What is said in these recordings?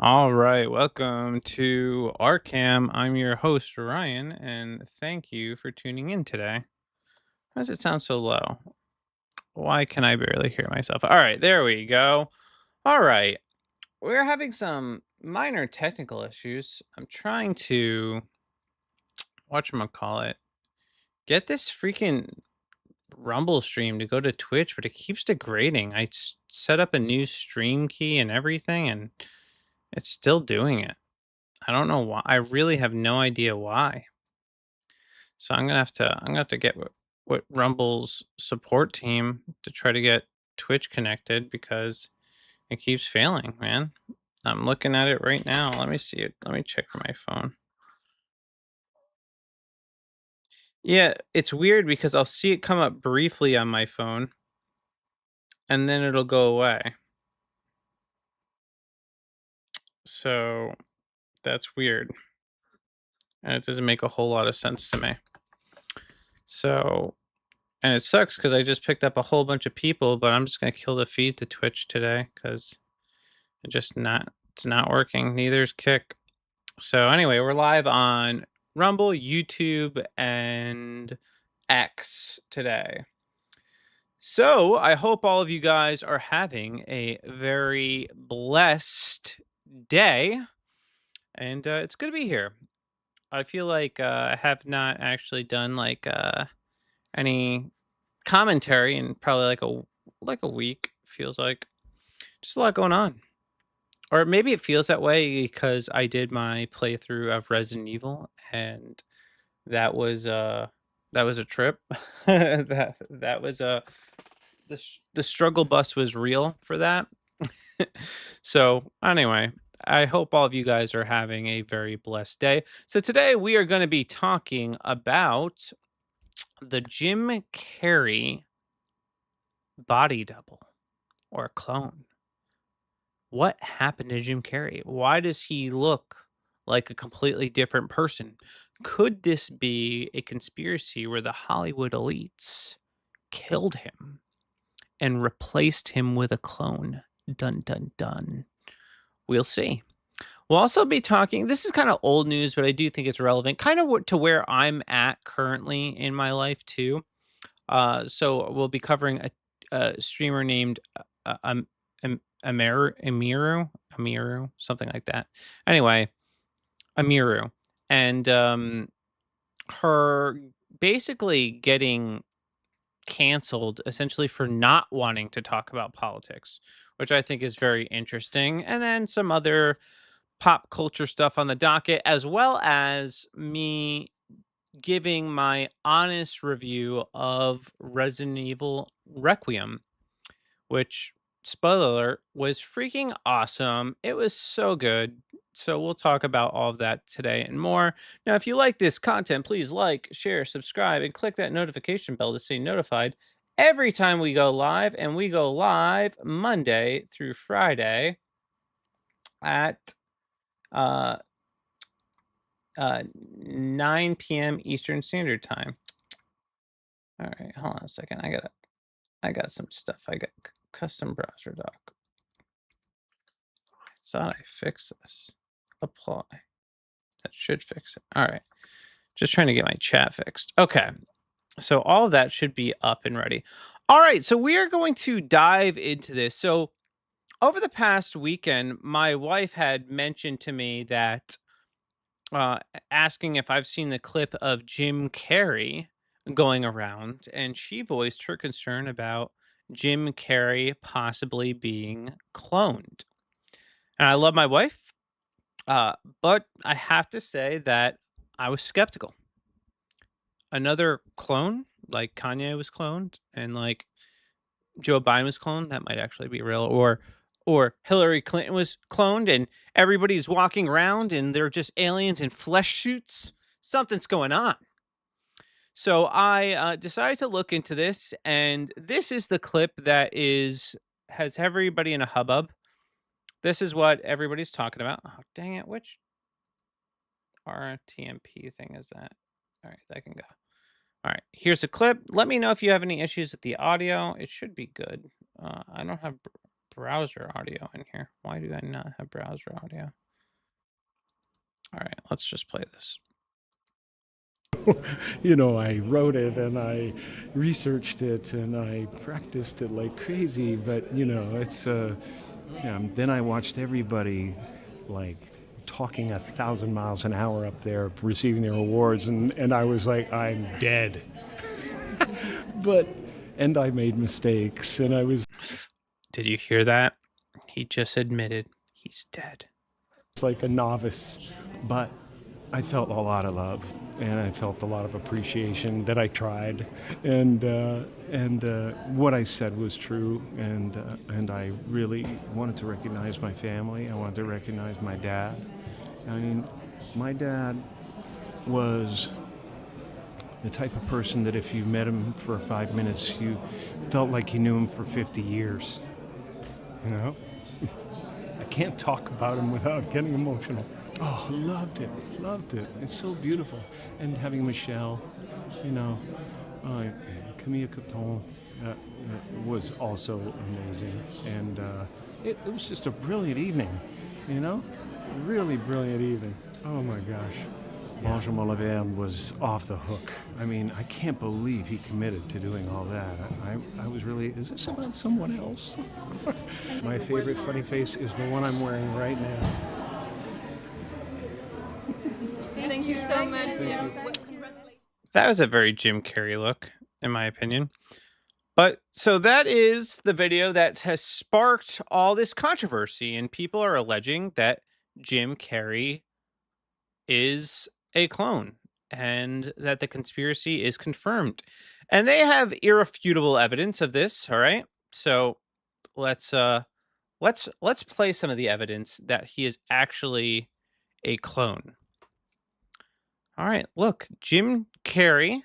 All right, welcome to RCAM. I'm your host, Ryan, and thank you for tuning in today. Why does it sound so low? Why can I barely hear myself? All right, there we go. All right, we're having some minor technical issues. I'm trying to, whatchamacallit, get this freaking Rumble stream to go to Twitch, but it keeps degrading. Set up a new stream key and everything, and it's still doing it. I don't know why. I really have no idea why. So I'm gonna have to get what Rumble's support team to try to get Twitch connected because it keeps failing, man. I'm looking at it right now. Let me see it. Let me check my phone. Yeah, it's weird because I'll see it come up briefly on my phone and then it'll go away. So that's weird. And it doesn't make a whole lot of sense to me. So, and it sucks because I just picked up a whole bunch of people, but I'm just gonna kill the feed to Twitch today because it's not working. Neither's Kick. So anyway, we're live on Rumble, YouTube, and X today. So I hope all of you guys are having a very blessed day, and it's good to be here. I feel like I have not actually done any commentary in probably like a week. Feels like just a lot going on. Or maybe it feels that way because I did my playthrough of Resident Evil, and that was that was a trip. That was a the struggle bus was real for that. So anyway, I hope all of you guys are having a very blessed day. So today we are going to be talking about the Jim Carrey body double or clone. What happened to Jim Carrey? Why does he look like a completely different person? Could this be a conspiracy where the Hollywood elites killed him and replaced him with a clone? Dun dun dun. We'll see. We'll also be talking. This is kind of old news, but I do think it's relevant, kind of to where I'm at currently in my life too. So we'll be covering a streamer named Emiru, something like that. Anyway, Emiru, and her basically getting canceled essentially for not wanting to talk about politics, which I think is very interesting. And then some other pop culture stuff on the docket, as well as me giving my honest review of Resident Evil Requiem, which, spoiler alert, was freaking awesome. It was so good. So we'll talk about all of that today and more. Now, if you like this content, please like, share, subscribe, and click that notification bell to stay notified every time we go live. And we go live Monday through Friday at uh, 9 p.m. Eastern Standard Time. All right, hold on a second. I got some stuff. I got custom browser doc. Thought I fixed this. Apply. That should fix it. All right. Just trying to get my chat fixed. Okay. So all of that should be up and ready. All right. So we are going to dive into this. So over the past weekend, my wife had mentioned to me that asking if I've seen the clip of Jim Carrey going around, and she voiced her concern about Jim Carrey possibly being cloned. And I love my wife, but I have to say that I was skeptical. Another clone, like Kanye was cloned, and like Joe Biden was cloned, that might actually be real, or Hillary Clinton was cloned, and everybody's walking around and they're just aliens in flesh suits. Something's going on. So I decided to look into this, and this is the clip that has everybody in a hubbub. This is what everybody's talking about. Oh, dang it! Which RTMP thing is that? All right, that can go. All right, here's a clip. Let me know if you have any issues with the audio. It should be good. I don't have browser audio in here. Why do I not have browser audio? All right, let's just play this. You know, I wrote it and I researched it and I practiced it like crazy, but you know, it's then I watched everybody like talking 1,000 miles an hour up there receiving their awards, and I was like, I'm dead. And I made mistakes, and I was... Did you hear that? He just admitted he's dead. It's like a novice, but I felt a lot of love, and I felt a lot of appreciation that I tried, and what I said was true, and I really wanted to recognize my family. I wanted to recognize my dad. I mean, my dad was the type of person that if you met him for 5 minutes, you felt like you knew him for 50 years. You know? I can't talk about him without getting emotional. Oh, loved it. It's so beautiful. And having Michelle, you know, Camille Coton was also amazing. And it was just a brilliant evening, you know? Really brilliant evening. Oh my gosh. Benjamin Laverne was off the hook. I mean, I can't believe he committed to doing all that. I was really, is this about someone else? My favorite funny face is the one I'm wearing right now. Thank you so much, Jim. That was a very Jim Carrey look, in my opinion. But so that is the video that has sparked all this controversy, and people are alleging that Jim Carrey is a clone and that the conspiracy is confirmed. And they have irrefutable evidence of this, all right? So let's play some of the evidence that he is actually a clone. All right, look, Jim Carrey,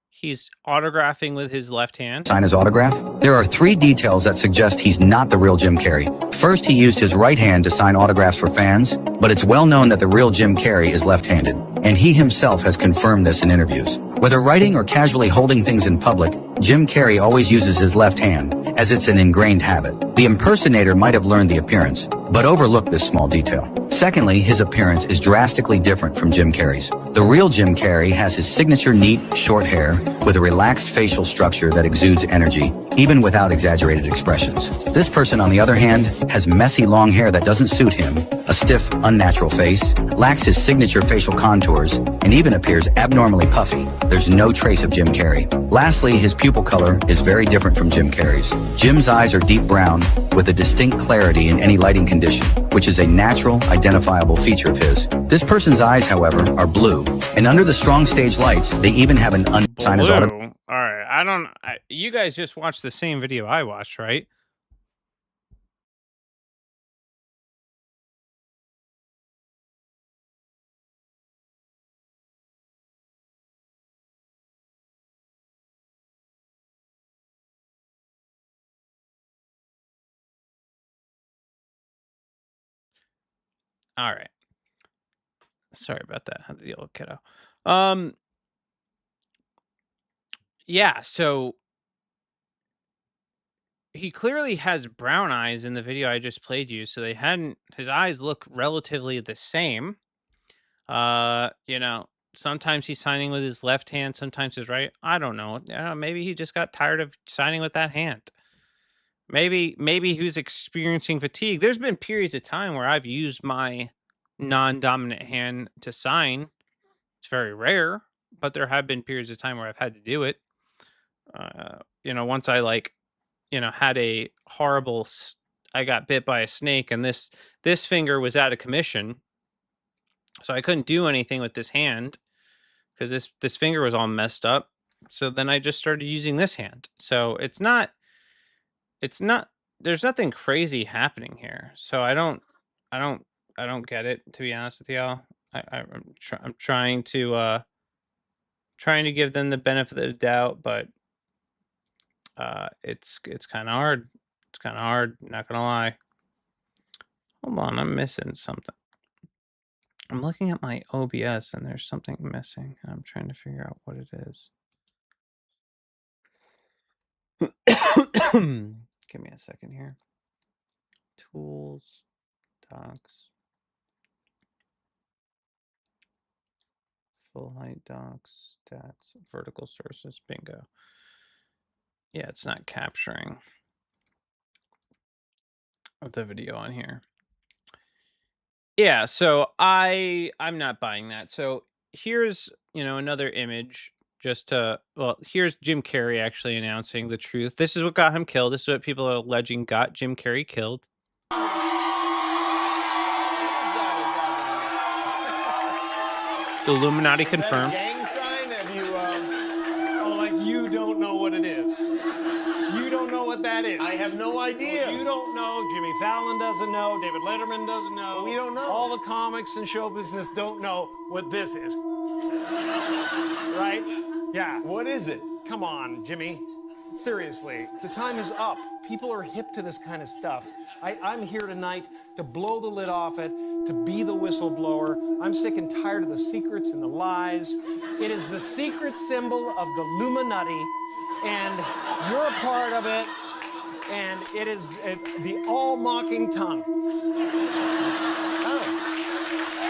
he's autographing with his left hand. Sign his autograph? There are 3 details that suggest he's not the real Jim Carrey. First, he used his right hand to sign autographs for fans, but it's well known that the real Jim Carrey is left-handed, and he himself has confirmed this in interviews. Whether writing or casually holding things in public, Jim Carrey always uses his left hand, as it's an ingrained habit. The impersonator might have learned the appearance, but overlooked this small detail. Secondly, his appearance is drastically different from Jim Carrey's. The real Jim Carrey has his signature neat, short hair with a relaxed facial structure that exudes energy, even without exaggerated expressions. This person, on the other hand, has messy long hair that doesn't suit him, a stiff, unnatural face, lacks his signature facial contours, and even appears abnormally puffy. There's no trace of Jim Carrey. Lastly, his pupil color is very different from Jim Carrey's. Jim's eyes are deep brown with a distinct clarity in any lighting condition, which is a natural, identifiable feature of his. This person's eyes, however, are blue, and under the strong stage lights, they even have an unsigned autograph. All right, you guys just watched the same video I watched, right? All right. Sorry about that. I had to deal with kiddo. Yeah, so he clearly has brown eyes in the video I just played you, so his eyes look relatively the same. You know, sometimes he's signing with his left hand, sometimes his right. I don't know. Maybe he just got tired of signing with that hand. Maybe he was experiencing fatigue. There's been periods of time where I've used my non-dominant hand to sign. It's very rare, but there have been periods of time where I've had to do it. You know, once I had a horrible I got bit by a snake, and this finger was out of commission. So I couldn't do anything with this hand because this finger was all messed up. So then I just started using this hand. So it's not there's nothing crazy happening here. So I don't get it, to be honest with y'all. I'm trying to give them the benefit of the doubt, but it's kind of hard. It's kind of hard, not gonna lie. Hold on, I'm missing something. I'm looking at my OBS and there's something missing. I'm trying to figure out what it is. Give me a second here. Tools, docs, full height docs, stats, vertical sources, bingo. Yeah, it's not capturing the video on here. Yeah, so I'm not buying that. So here's, another image just to, well, here's Jim Carrey actually announcing the truth. This is what got him killed. This is what people are alleging got Jim Carrey killed. The Illuminati confirmed. Gang sign? Have you, Oh, like you don't know what it is. You don't know what that is. I have no idea. You don't know. Jimmy Fallon doesn't know. David Letterman doesn't know. We don't know. All the comics and show business don't know what this is. Right? Yeah. What is it? Come on, Jimmy. Seriously, the time is up. People are hip to this kind of stuff. I'm here tonight to blow the lid off it, to be the whistleblower. I'm sick and tired of the secrets and the lies. It is the secret symbol of the Illuminati, and you're a part of it, and it is the all-mocking tongue. Oh,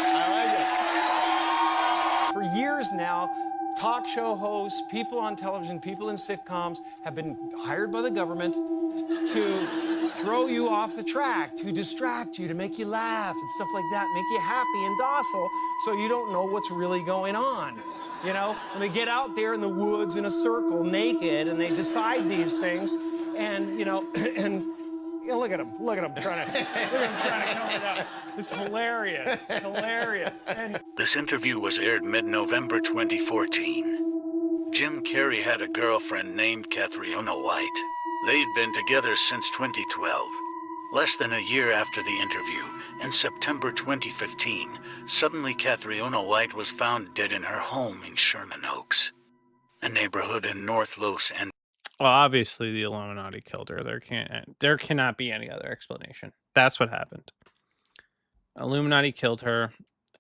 I like it. For years now, talk show hosts, people on television, people in sitcoms have been hired by the government to throw you off the track, to distract you, to make you laugh and stuff like that, make you happy and docile so you don't know what's really going on. You know, and they get out there in the woods in a circle naked and they decide these things and, look at him trying to count it out. It's hilarious, hilarious. And This interview was aired mid-November 2014. Jim Carrey had a girlfriend named Catriona White. They'd been together since 2012. Less than a year after the interview, in September 2015, suddenly Catriona White was found dead in her home in Sherman Oaks, a neighborhood in North Los Angeles. Well, obviously the Illuminati killed her. There cannot be any other explanation. That's what happened. Illuminati killed her,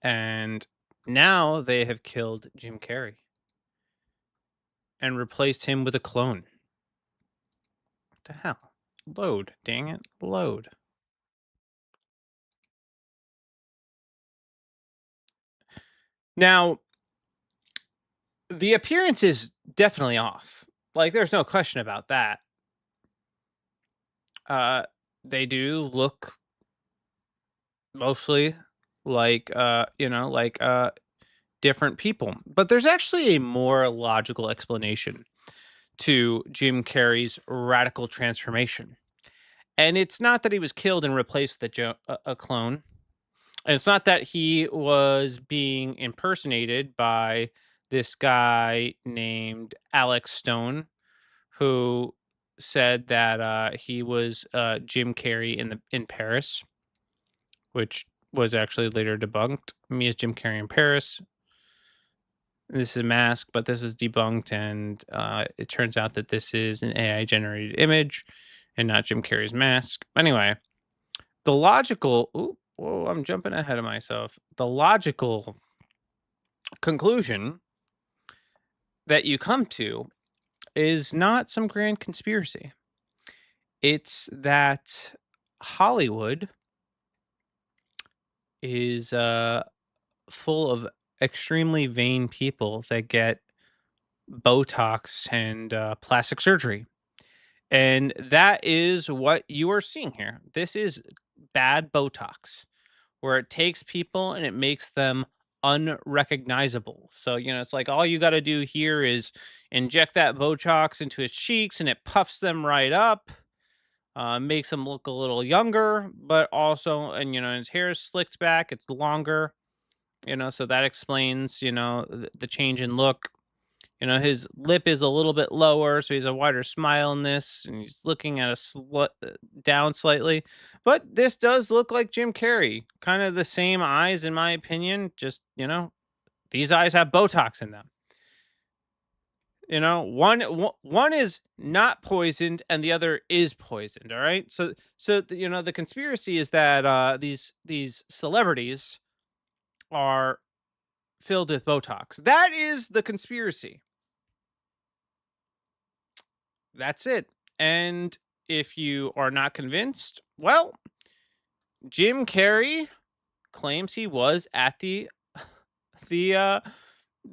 and now they have killed Jim Carrey and replaced him with a clone. What the hell? Load, dang it. Load. Now, the appearance is definitely off. Like, there's no question about that. They do look mostly like, different people. But there's actually a more logical explanation to Jim Carrey's radical transformation. And it's not that he was killed and replaced with a clone. And it's not that he was being impersonated by this guy named Alex Stone, who said that he was Jim Carrey in Paris, which was actually later debunked. Me as Jim Carrey in Paris. This is a mask, but this is debunked, and it turns out that this is an AI-generated image and not Jim Carrey's mask. Anyway, the logical... Whoa, I'm jumping ahead of myself. The logical conclusion that you come to is not some grand conspiracy. It's that Hollywood is full of extremely vain people that get Botox and plastic surgery. And that is what you are seeing here. This is bad Botox, where it takes people and it makes them unrecognizable. So, it's like all you got to do here is inject that Botox into his cheeks and it puffs them right up, makes him look a little younger, but also, and, his hair is slicked back, it's longer, so that explains, the change in look. His lip is a little bit lower, so he's a wider smile in this, and he's looking at down slightly. But this does look like Jim Carrey. Kind of the same eyes, in my opinion. Just, these eyes have Botox in them. One is not poisoned, and the other is poisoned. All right. So the conspiracy is that these celebrities are filled with Botox. That is the conspiracy. That's it. And if you are not convinced, well, Jim Carrey claims he was at the uh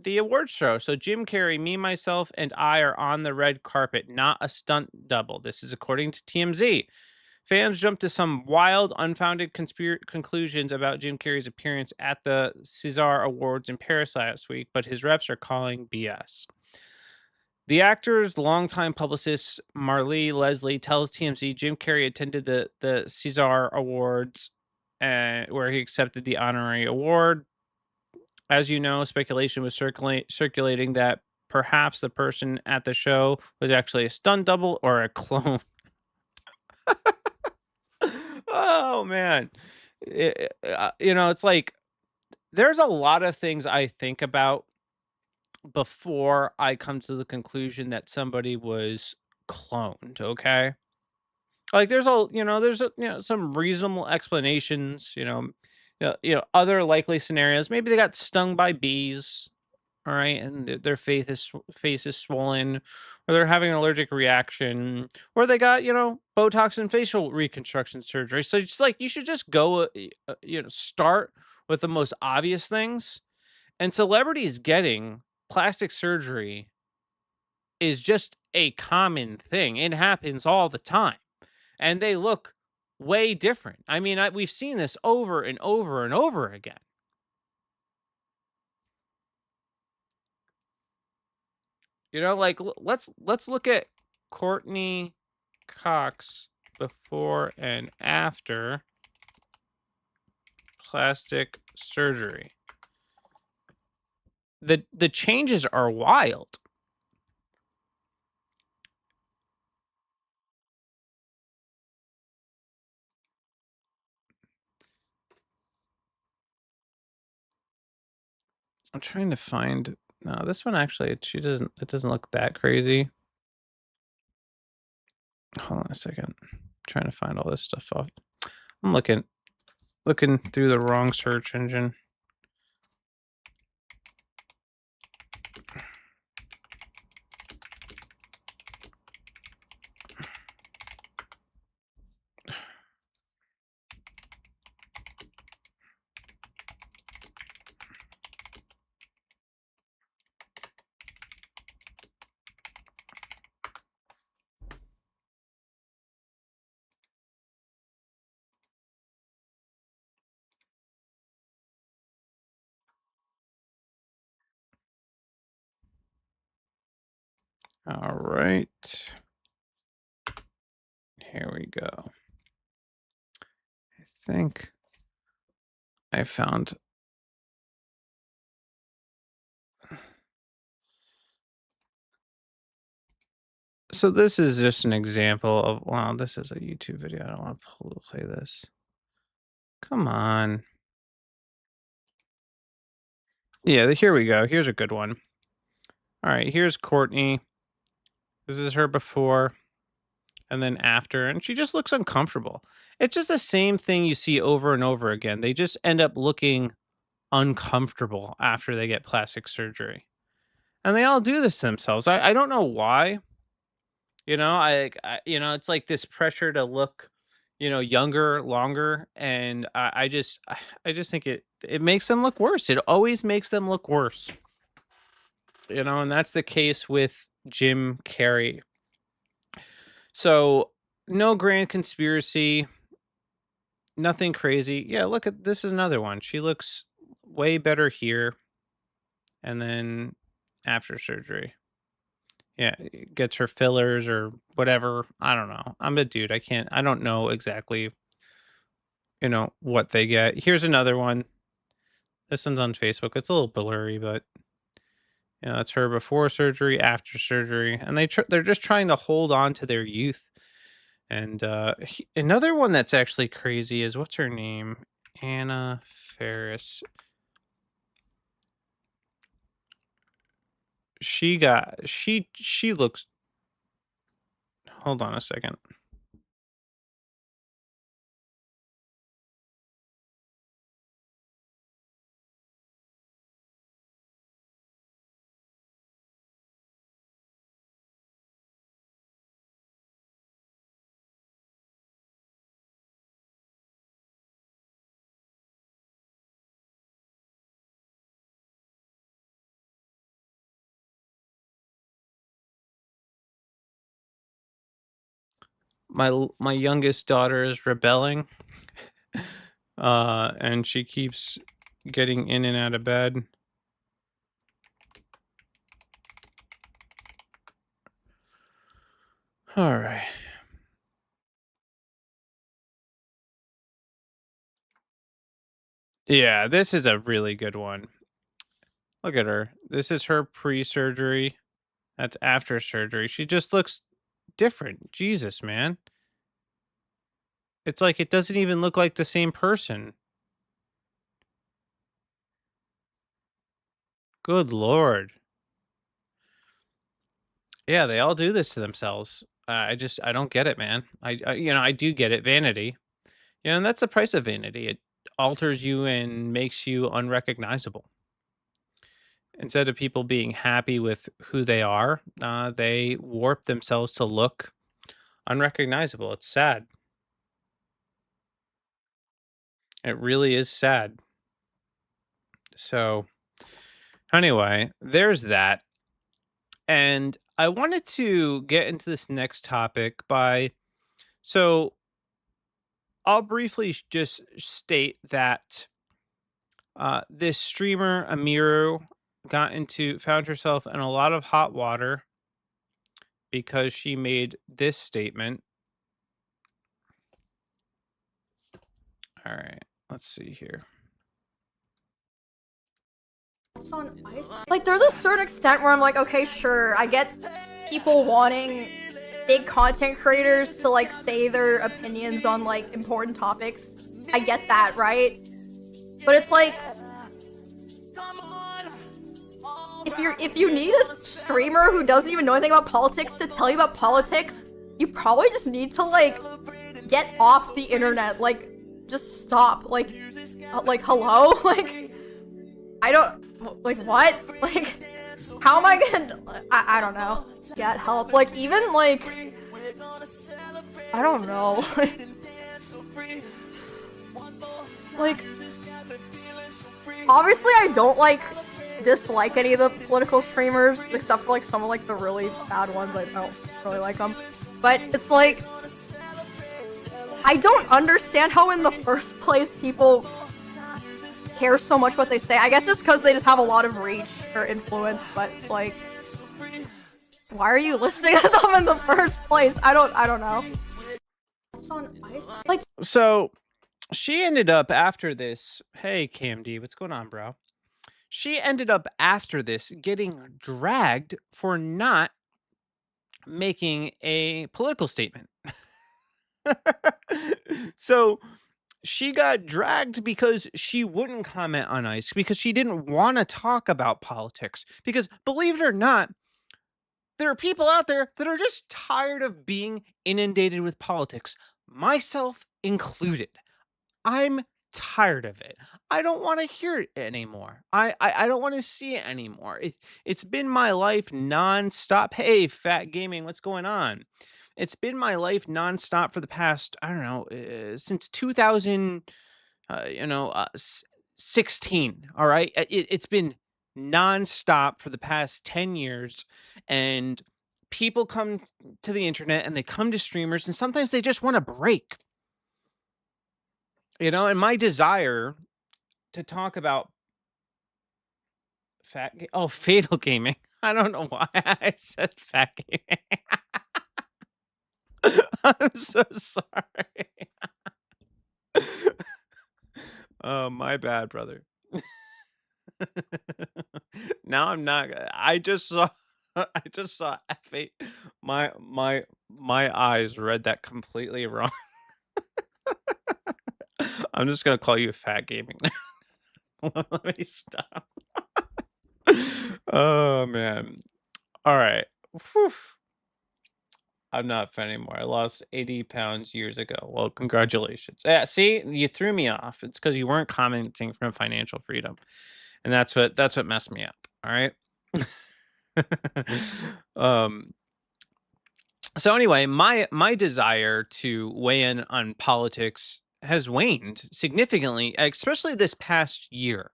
the awards show. So Jim Carrey, me, myself, and I are on the red carpet, not a stunt double. This is according to TMZ. Fans jumped to some wild, unfounded conclusions about Jim Carrey's appearance at the César Awards in Paris last week, but his reps are calling BS. The actor's longtime publicist, Marlee Leslie, tells TMZ Jim Carrey attended the César Awards, where he accepted the honorary award. As you know, speculation was circulating that perhaps the person at the show was actually a stunt double or a clone. Oh man, it's like there's a lot of things I think about before I come to the conclusion that somebody was cloned. Okay, like there's some reasonable explanations. Other likely scenarios. Maybe they got stung by bees. All right, and their face is swollen, or they're having an allergic reaction, or they got Botox and facial reconstruction surgery. So it's like you should just go, start with the most obvious things. And celebrities getting plastic surgery is just a common thing. It happens all the time, and they look way different. I mean, we've seen this over and over and over again. Like let's look at Courtney Cox before and after plastic surgery. The changes are wild. I'm trying to find. No, this one actually it doesn't look that crazy. Hold on a second. I'm trying to find all this stuff off. I'm looking through the wrong search engine. All right. Here we go. I think I found. So this is just an example of, wow, this is a YouTube video. I don't want to play this. Come on. Yeah, here we go. Here's a good one. All right, here's Courtney. This is her before and then after, and she just looks uncomfortable. It's just the same thing you see over and over again. They just end up looking uncomfortable after they get plastic surgery. And they all do this to themselves. I don't know why. It's like this pressure to look, younger, longer, and I just think it makes them look worse. It always makes them look worse. And that's the case with Jim Carrey. So, no grand conspiracy, nothing crazy. Yeah, look at this is another one. She looks way better here, and then after surgery. Yeah, gets her fillers or whatever. I don't know. I'm a dude. I don't know exactly, what they get. Here's another one. This one's on Facebook. It's a little blurry, but that's her before surgery, after surgery, and they're just trying to hold on to their youth. And another one that's actually crazy is, what's her name? Anna Ferris. She looks. Hold on a second. my youngest daughter is rebelling, and she keeps getting in and out of bed. All right. Yeah, this is a really good one. Look at her. This is her pre-surgery. That's after surgery. She just looks different. Jesus, man. It's like it doesn't even look like the same person. Good Lord. Yeah, they all do this to themselves. I don't get it, man. I do get it. Vanity. And that's the price of vanity. It alters you and makes you unrecognizable. Instead of people being happy with who they are, they warp themselves to look unrecognizable. It's sad. It really is sad. So, anyway, there's that. And I wanted to get into this next topic by so I'll briefly just state that this streamer Emiru found herself in a lot of hot water because she made this statement. All right, let's see here. On ice. Like, there's a certain extent where I'm like, okay, sure, I get people wanting big content creators to like say their opinions on like important topics. I get that, right? But it's like, if you need a streamer who doesn't even know anything about politics to tell you about politics, you probably just need to like get off the internet. Like, just stop. Like hello? Like, I don't, like, what? Like, how am I gonna, I don't know, get help? Like, even, like, I don't know, like, obviously I don't, like, dislike any of the political streamers, except for, like, some of, like, the really bad ones. I don't really like them, but it's, like, I don't understand how in the first place people care so much what they say. I guess it's because they just have a lot of reach or influence, but it's like, why are you listening to them in the first place? I don't know. It's on ice. Like, so she ended up after this. Hey, KMD, what's going on, bro? She ended up after this getting dragged for not making a political statement. So she got dragged because she wouldn't comment on ICE because she didn't want to talk about politics. Because believe it or not, there are people out there that are just tired of being inundated with politics, myself included. I'm tired of it. I don't want to hear it anymore. I don't want to see it anymore. It's been my life nonstop. Hey, Fat Gaming, what's going on? It's been my life nonstop for the past, I don't know, since 2016. All right. It's been nonstop for the past 10 years. And people come to the internet and they come to streamers and sometimes they just want a break. And my desire to talk about Fatal Gaming. I don't know why I said Fat Gaming. I'm so sorry. Oh, my bad, brother. Now I'm not. I just saw F8. My eyes read that completely wrong. I'm just gonna call you Fat Gaming now. Let me stop. Oh man. All right. Whew. I'm not fat anymore. I lost 80 pounds years ago. Well, congratulations. Yeah, see, you threw me off. It's because you weren't commenting from financial freedom. And that's what messed me up. All right. So anyway, my desire to weigh in on politics has waned significantly, especially this past year.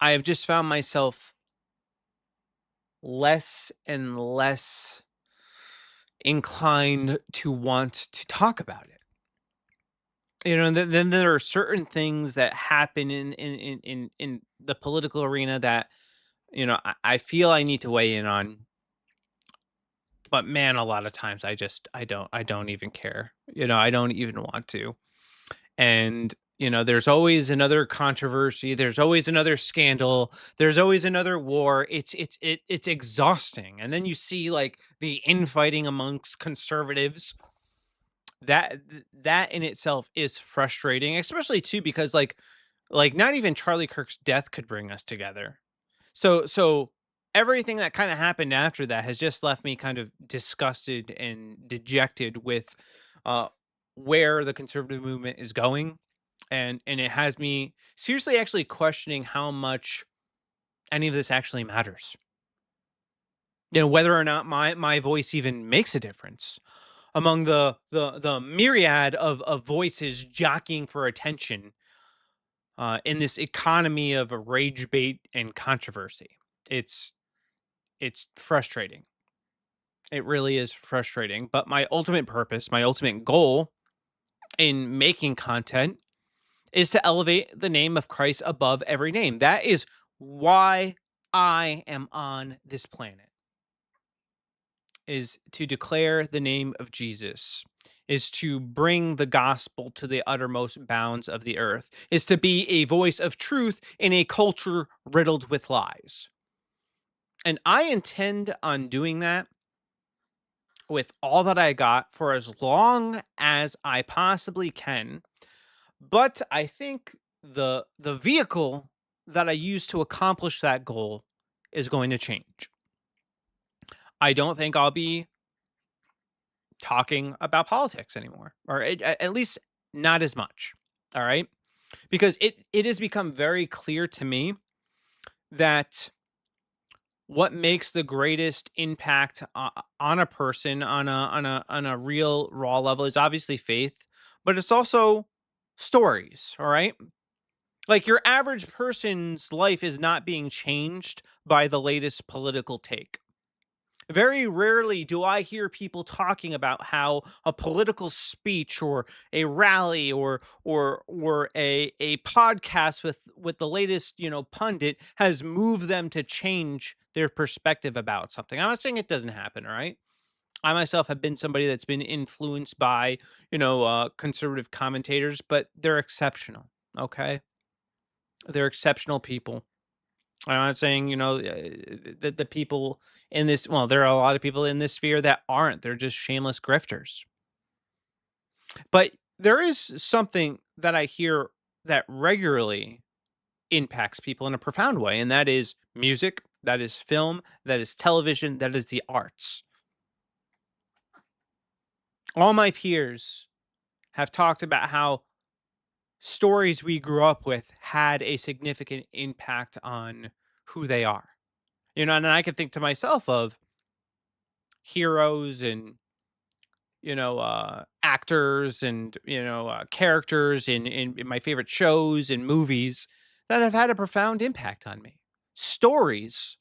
I have just found myself less and less inclined to want to talk about it. And then there are certain things that happen in the political arena that I feel I need to weigh in on. But man, a lot of times I don't even care. I don't even want to. And there's always another controversy, there's always another scandal, there's always another war. It's exhausting. And then you see like the infighting amongst conservatives. That in itself is frustrating, especially too because like not even Charlie Kirk's death could bring us together. So everything that kind of happened after that has just left me kind of disgusted and dejected with uh where the conservative movement is going, and it has me seriously actually questioning how much any of this actually matters. Whether or not my voice even makes a difference among the myriad of voices jockeying for attention in this economy of rage bait and controversy. It's frustrating. It really is frustrating. But my ultimate purpose, my ultimate goal in making content is to elevate the name of Christ above every name. That is why I am on this planet. Is to declare the name of Jesus, is to bring the gospel to the uttermost bounds of the earth, is to be a voice of truth in a culture riddled with lies. And I intend on doing that with all that I got for as long as I possibly can. But I think the vehicle that I use to accomplish that goal is going to change. I don't think I'll be talking about politics anymore, or at least not as much. All right. Because it has become very clear to me that what makes the greatest impact on a person on a real raw level is obviously faith, but it's also stories. All right. Like your average person's life is not being changed by the latest political take. Very rarely do I hear people talking about how a political speech or a rally or a podcast with the latest, pundit has moved them to change their perspective about something. I'm not saying it doesn't happen, all right? I myself have been somebody that's been influenced by, conservative commentators, but they're exceptional, okay? They're exceptional people. I'm not saying, that the people in this, well, there are a lot of people in this sphere that aren't. They're just shameless grifters. But there is something that I hear that regularly impacts people in a profound way, and that is music, that is film, that is television, that is the arts. All my peers have talked about how stories we grew up with had a significant impact on who they are. And I can think to myself of heroes and actors and characters in my favorite shows and movies that have had a profound impact on me. Stories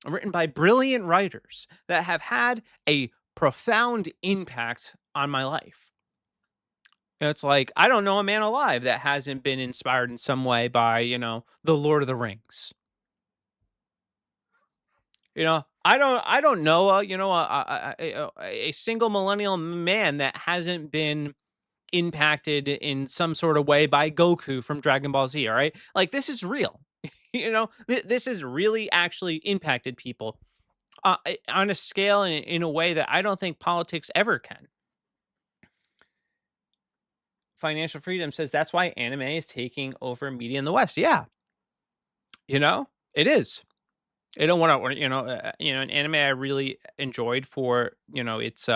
written by brilliant writers that have had a profound impact on my life. It's like I don't know a man alive that hasn't been inspired in some way by the Lord of the Rings. I don't know, a single millennial man that hasn't been impacted in some sort of way by Goku from Dragon Ball Z. All right, like this is real. This has really actually impacted people on a scale and in a way that I don't think politics ever can. Financial Freedom says that's why anime is taking over media in the West. Yeah, it is. I don't want to, an anime I really enjoyed for, its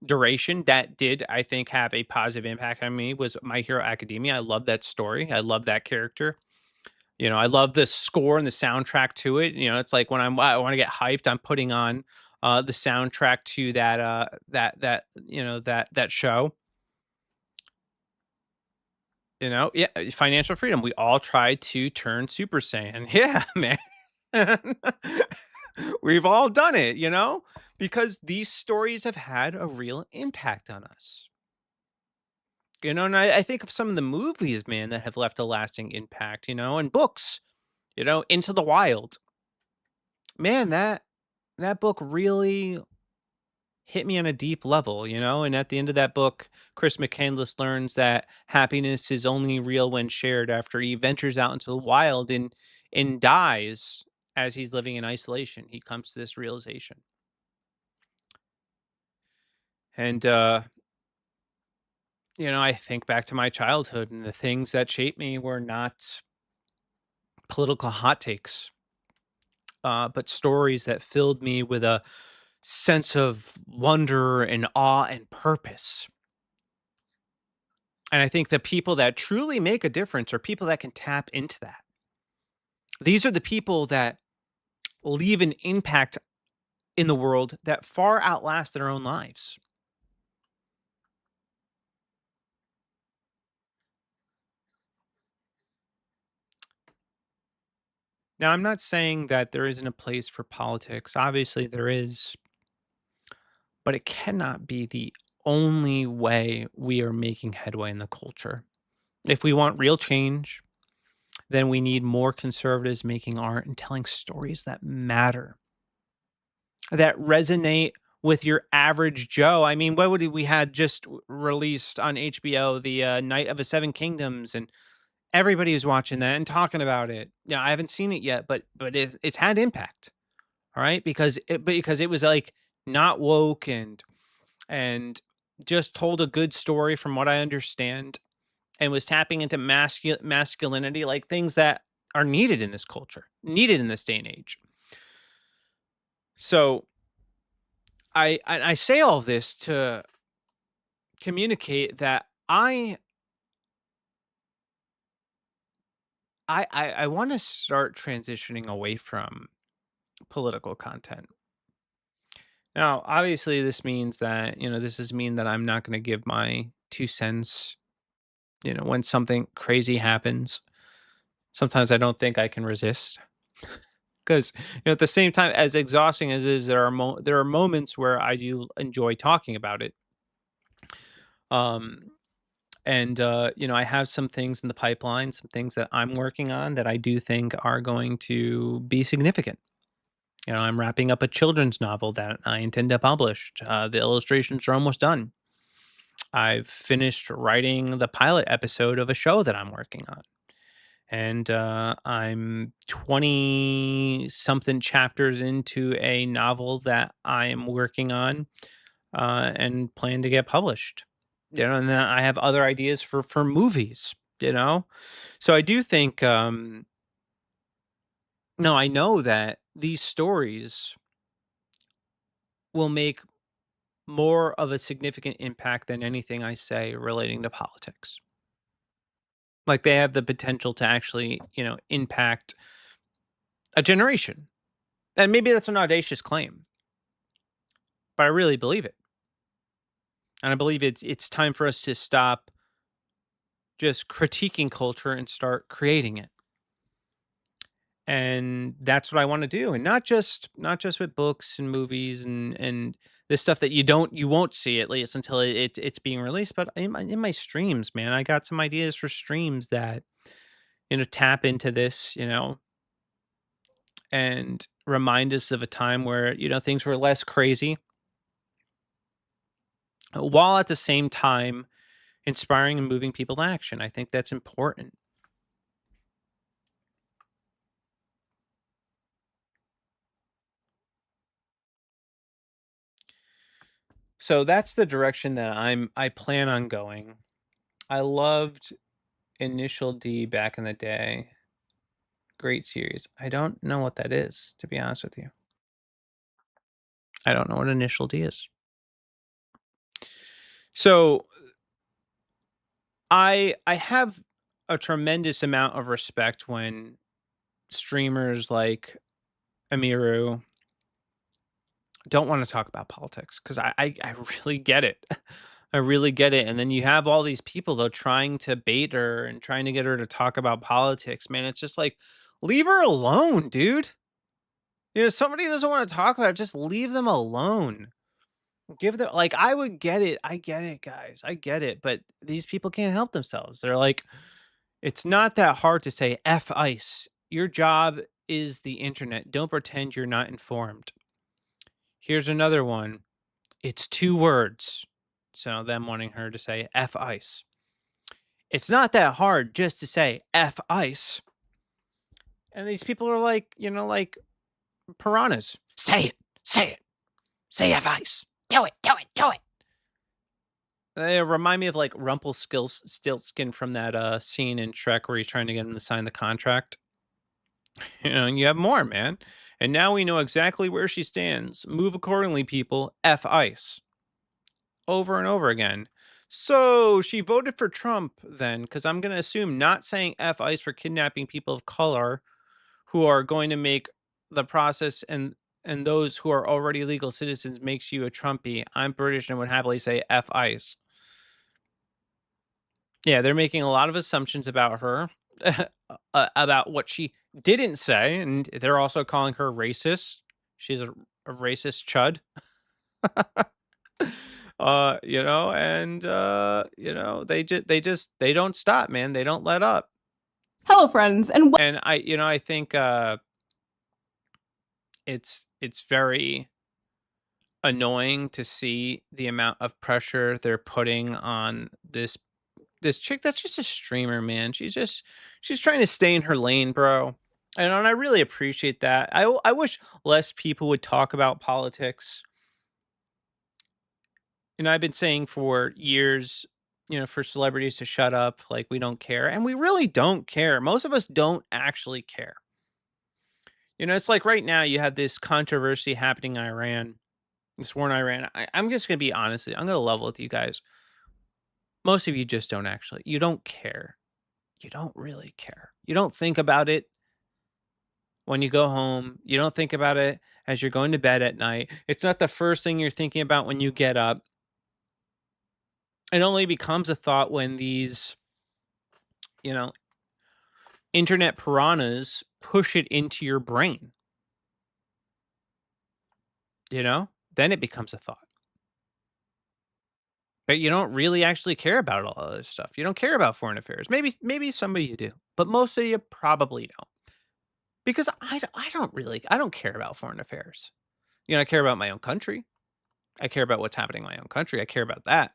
duration that did, I think, have a positive impact on me was My Hero Academia. I love that story. I love that character. I love the score and the soundtrack to it. It's like when I want to get hyped, I'm putting on the soundtrack to that show. Yeah, financial freedom. We all tried to turn Super Saiyan. Yeah, man. We've all done it, you know, because these stories have had a real impact on us. You know, and I think of some of the movies, man, that have left a lasting impact, you know, and books, you know, Into the Wild. Man, that book really hit me on a deep level, you know, and at the end of that book, Chris McCandless learns that happiness is only real when shared after he ventures out into the wild and dies as he's living in isolation. He comes to this realization. And you know, I think back to my childhood and the things that shaped me were not political hot takes, but stories that filled me with a sense of wonder and awe and purpose. And I think the people that truly make a difference are people that can tap into that. These are the people that leave an impact in the world that far outlast their own lives. Now, I'm not saying that there isn't a place for politics. Obviously, there is, but it cannot be the only way we are making headway in the culture. If we want real change, then we need more conservatives making art and telling stories that matter, that resonate with your average Joe. I mean, what would we had just released on HBO, the Night of the Seven Kingdoms, and everybody was watching that and talking about it. Yeah, I haven't seen it yet, but it's had impact. All right, because it was like not woke and just told a good story from what I understand, and was tapping into masculinity, like things that are needed in this culture, needed in this day and age. So I say all of this to communicate that I want to start transitioning away from political content. Now, obviously, this means that, you know, this is mean that I'm not going to give my 2 cents, you know, when something crazy happens. Sometimes I don't think I can resist because, you know, at the same time, as exhausting as it is, there are moments where I do enjoy talking about it. Um, and you know, I have some things in the pipeline, some things that I'm working on that I do think are going to be significant. You know, I'm wrapping up a children's novel that I intend to publish. The illustrations are almost done. I've finished writing the pilot episode of a show that I'm working on. And I'm 20 something chapters into a novel that I am working on and plan to get published. You know, and then I have other ideas for movies, you know? So I do think, no, I know that these stories will make more of a significant impact than anything I say relating to politics. Like they have the potential to actually, you know, impact a generation. And maybe that's an audacious claim, but I really believe it. And I believe it's time for us to stop just critiquing culture and start creating it. And that's what I want to do. And not just with books and movies and this stuff that you won't see at least until it's being released, but in my streams, man. I got some ideas for streams that, you know, tap into this, you know, and remind us of a time where, you know, things were less crazy, while at the same time inspiring and moving people to action. I think that's important. So that's the direction that I plan on going. I loved Initial D back in the day. Great series. I don't know what that is, to be honest with you. I don't know what Initial D is. So I have a tremendous amount of respect when streamers like Emiru don't want to talk about politics because I really get it. I really get it. And then you have all these people though trying to bait her and trying to get her to talk about politics. Man, it's just like leave her alone, dude. If somebody doesn't want to talk about it, just leave them alone. Give them, like, I would get it. I get it, guys. I get it. But these people can't help themselves. They're like, it's not that hard to say F ICE. Your job is the internet. Don't pretend you're not informed. Here's another one. It's 2 words. So them wanting her to say F ICE. It's not that hard just to say F ICE. And these people are like, like piranhas. Say it. Say it. Say F ICE. Do it. Do it. Do it. They remind me of like Rumpelstiltskin from that scene in Shrek where he's trying to get him to sign the contract. And you have more, man. And now we know exactly where she stands. Move accordingly, people. F ICE. Over and over again. So she voted for Trump then, because I'm going to assume not saying F ICE for kidnapping people of color who are going to make the process and those who are already legal citizens makes you a Trumpy. I'm British and would happily say F ICE. Yeah, they're making a lot of assumptions about her, about what she didn't say, and they're also calling her racist. She's a racist chud. They don't stop, man. They don't let up. Hello, friends, and I think it's very annoying to see the amount of pressure they're putting on this chick that's just a streamer, man. She's trying to stay in her lane, bro. And I really appreciate that. I wish less people would talk about politics. I've been saying for years, for celebrities to shut up, like we don't care. And we really don't care. Most of us don't actually care. It's like right now you have this controversy happening in Iran, this war in Iran. I'm just going to be honest with you. I'm going to level with you guys. Most of you just don't actually. You don't care. You don't really care. You don't think about it when you go home. You don't think about it as you're going to bed at night. It's not the first thing you're thinking about when you get up. It only becomes a thought when these, internet piranhas push it into your brain. Then it becomes a thought. But you don't really actually care about all of this stuff. You don't care about foreign affairs. Maybe some of you do, but most of you probably don't. Because I don't care about foreign affairs. I care about my own country. I care about what's happening in my own country. I care about that.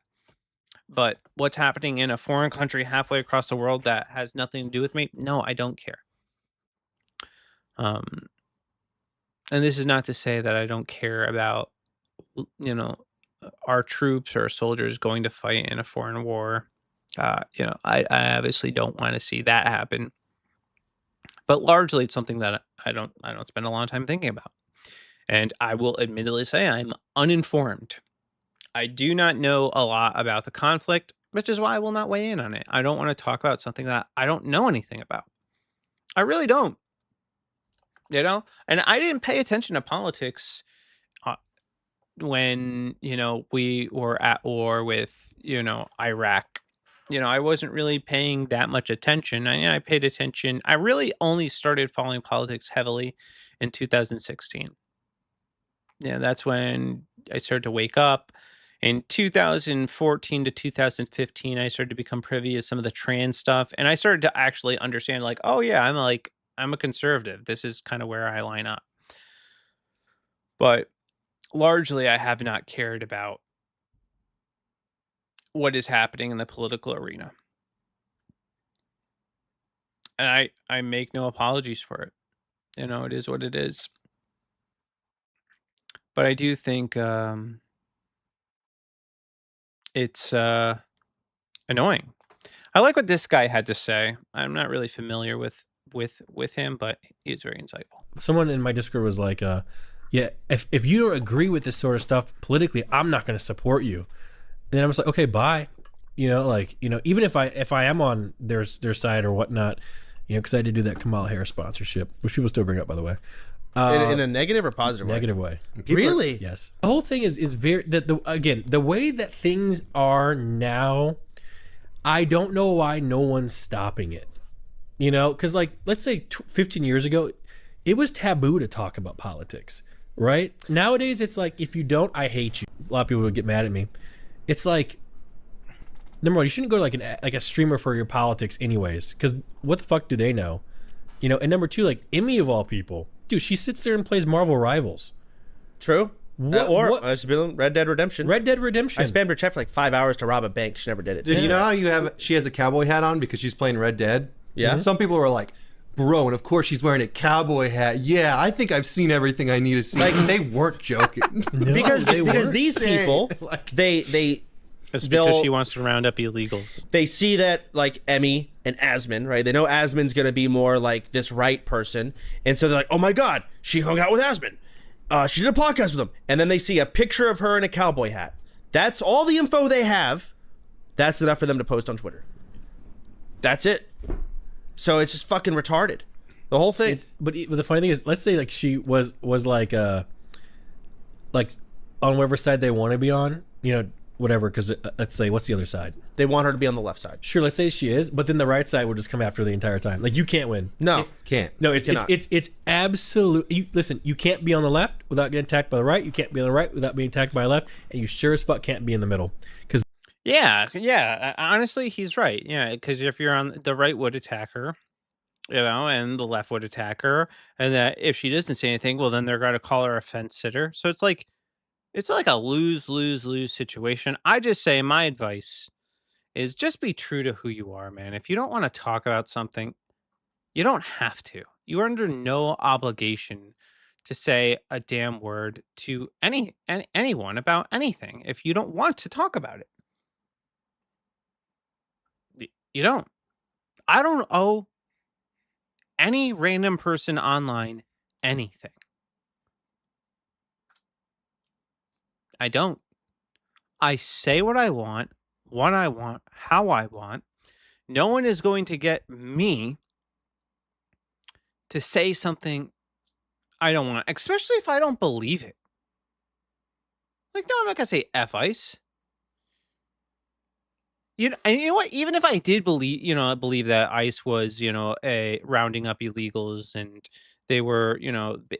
But what's happening in a foreign country halfway across the world that has nothing to do with me? No, I don't care. And this is not to say that I don't care about, our troops or soldiers going to fight in a foreign war. I obviously don't want to see that happen. But largely it's something that I don't spend a long time thinking about. And I will admittedly say I'm uninformed. I do not know a lot about the conflict, which is why I will not weigh in on it. I don't want to talk about something that I don't know anything about. I really don't. And I didn't pay attention to politics when, we were at war with, Iraq. I wasn't really paying that much attention. I paid attention. I really only started following politics heavily in 2016. That's when I started to wake up. In 2014 to 2015, I started to become privy to some of the trans stuff. And I started to actually understand, like, oh yeah, I'm a conservative. This is kind of where I line up. But largely, I have not cared about what is happening in the political arena. And I make no apologies for it. It is what it is. But I do think it's annoying. I like what this guy had to say. I'm not really familiar with him, but he's very insightful. Someone in my Discord was like, yeah, if you don't agree with this sort of stuff politically, I'm not going to support you. And then I was like, okay, bye. Even if I am on their side or whatnot, because I did do that Kamala Harris sponsorship, which people still bring up, by the way. In a negative or positive way? Negative way. Really? Yes. The whole thing is very the way that things are now. I don't know why no one's stopping it. Because like let's say 15 years ago, it was taboo to talk about politics, right? Nowadays, it's like, if you don't, I hate you. A lot of people would get mad at me. It's like, number one, you shouldn't go to like a streamer for your politics anyways, because what the fuck do they know? You know, and number two, like Emmy of all people, dude, she sits there and plays Marvel Rivals. True. She's been Red Dead Redemption. Red Dead Redemption. I spammed her chat for like 5 hours to rob a bank. She never did it. Dude, you know how she has a cowboy hat on because she's playing Red Dead? Yeah. Some people were like, bro, and of course she's wearing a cowboy hat. Yeah, I think I've seen everything I need to see. Like, they weren't joking. because these people, they It's because she wants to round up illegals. They see that, like, Emmy and Asmon, right? They know Asmon's going to be more like this right person. And so they're like, oh my God, she hung out with Asmon. She did a podcast with him. And then they see a picture of her in a cowboy hat. That's all the info they have. That's enough for them to post on Twitter. That's it. So it's just fucking retarded. The whole thing. But the funny thing is, let's say like she was like on whatever side they want to be on, you know, whatever, because let's say, what's the other side? They want her to be on the left side. Sure, let's say she is, but then the right side will just come after the entire time. Like, you can't win. No, can't. No, it's absolute. Listen, you can't be on the left without getting attacked by the right. You can't be on the right without being attacked by the left, and you sure as fuck can't be in the middle. Because yeah, honestly, he's right. Yeah, because if you're on the right would attack her, you know, and the left would attack her, and that if she doesn't say anything, well, then they're going to call her a fence sitter. So it's like a lose situation. I just say my advice is just be true to who you are, man. If you don't want to talk about something, you don't have to. You are under no obligation to say a damn word to anyone about anything if you don't want to talk about it. You don't. I don't owe any random person online anything. I don't. I say what I want, how I want. No one is going to get me to say something I don't want, especially if I don't believe it. Like, no, I'm not going to say F ice. And you know what? Even if I did believe that ICE was, a rounding up illegals and they were,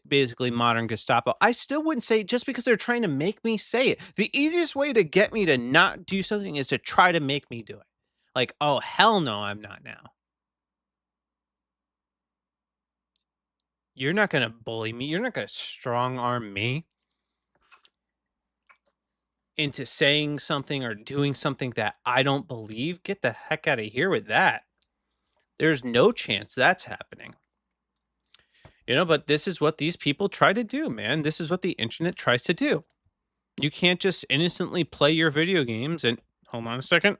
basically modern Gestapo, I still wouldn't say just because they're trying to make me say it. The easiest way to get me to not do something is to try to make me do it. Like, oh, hell no, I'm not now. You're not going to bully me. You're not going to strong arm me into saying something or doing something that I don't believe. Get the heck out of here with that. There's no chance that's happening. But this is what these people try to do, man. This is what the internet tries to do. You can't just innocently play your video games and... Hold on a second.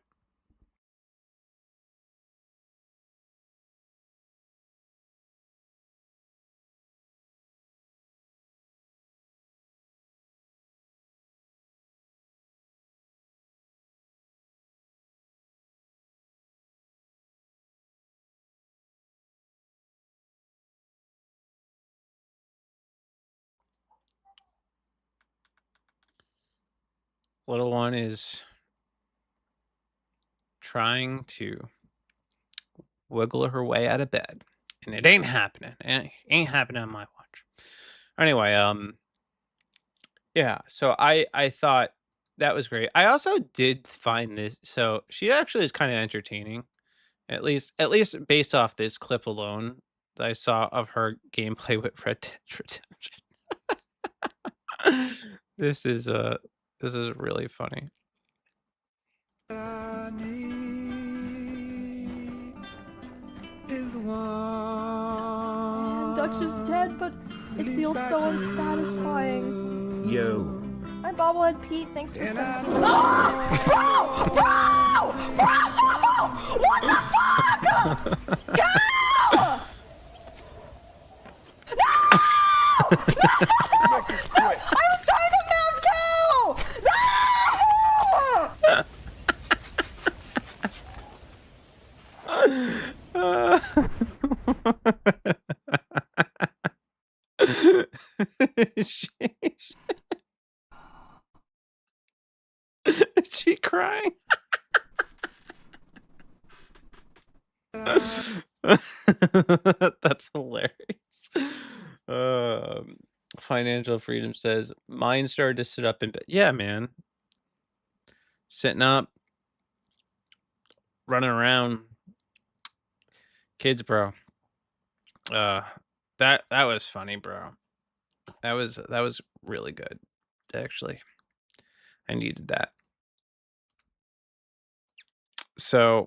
Little one is trying to wiggle her way out of bed, and it ain't happening. It ain't happening on my watch. Anyway, yeah. So I thought that was great. I also did find this. So she actually is kind of entertaining, at least based off this clip alone that I saw of her gameplay with Red Dead Redemption. This is really funny. Man, Dutch is dead, but it feels so unsatisfying. Yo. My bobblehead Pete, thanks for 17. Ah! Bro! Bro! What the fuck? Go! No! I was trying to map kill! Is she crying? That's hilarious. Financial Freedom says, mine started to sit up in bed. Yeah, man. Sitting up, running around. Kids, bro. That was funny, bro. That was really good, actually. I needed that. So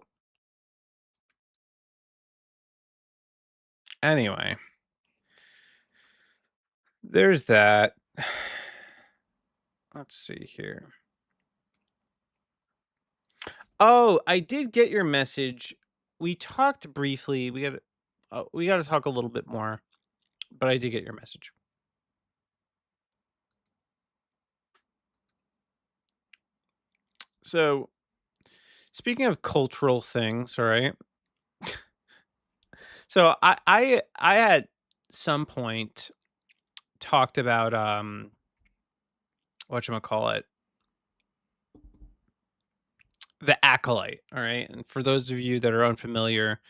anyway, there's that. Let's see here. Oh, I did get your message. We talked briefly. We got to talk a little bit more, but I did get your message. So, speaking of cultural things, all right. So I at some point talked about whatchamacallit, The Acolyte, all right? And for those of you that are unfamiliar,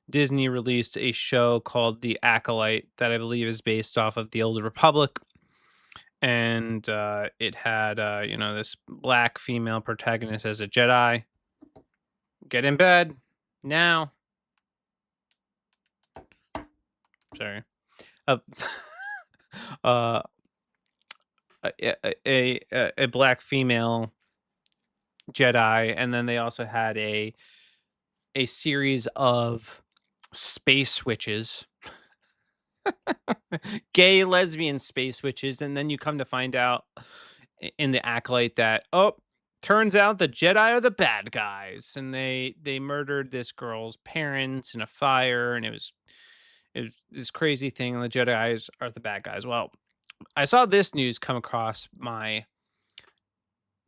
Disney released a show called The Acolyte that I believe is based off of The Old Republic. And it had, this black female protagonist as a Jedi. Get in bed now. Sorry. Uh, a black female Jedi, and then they also had a series of space witches. Gay lesbian space witches, and then you come to find out in The Acolyte that turns out the Jedi are the bad guys, and they murdered this girl's parents in a fire, and it was this crazy thing, and the Jedi's are the bad guys. Well, I saw this news come across my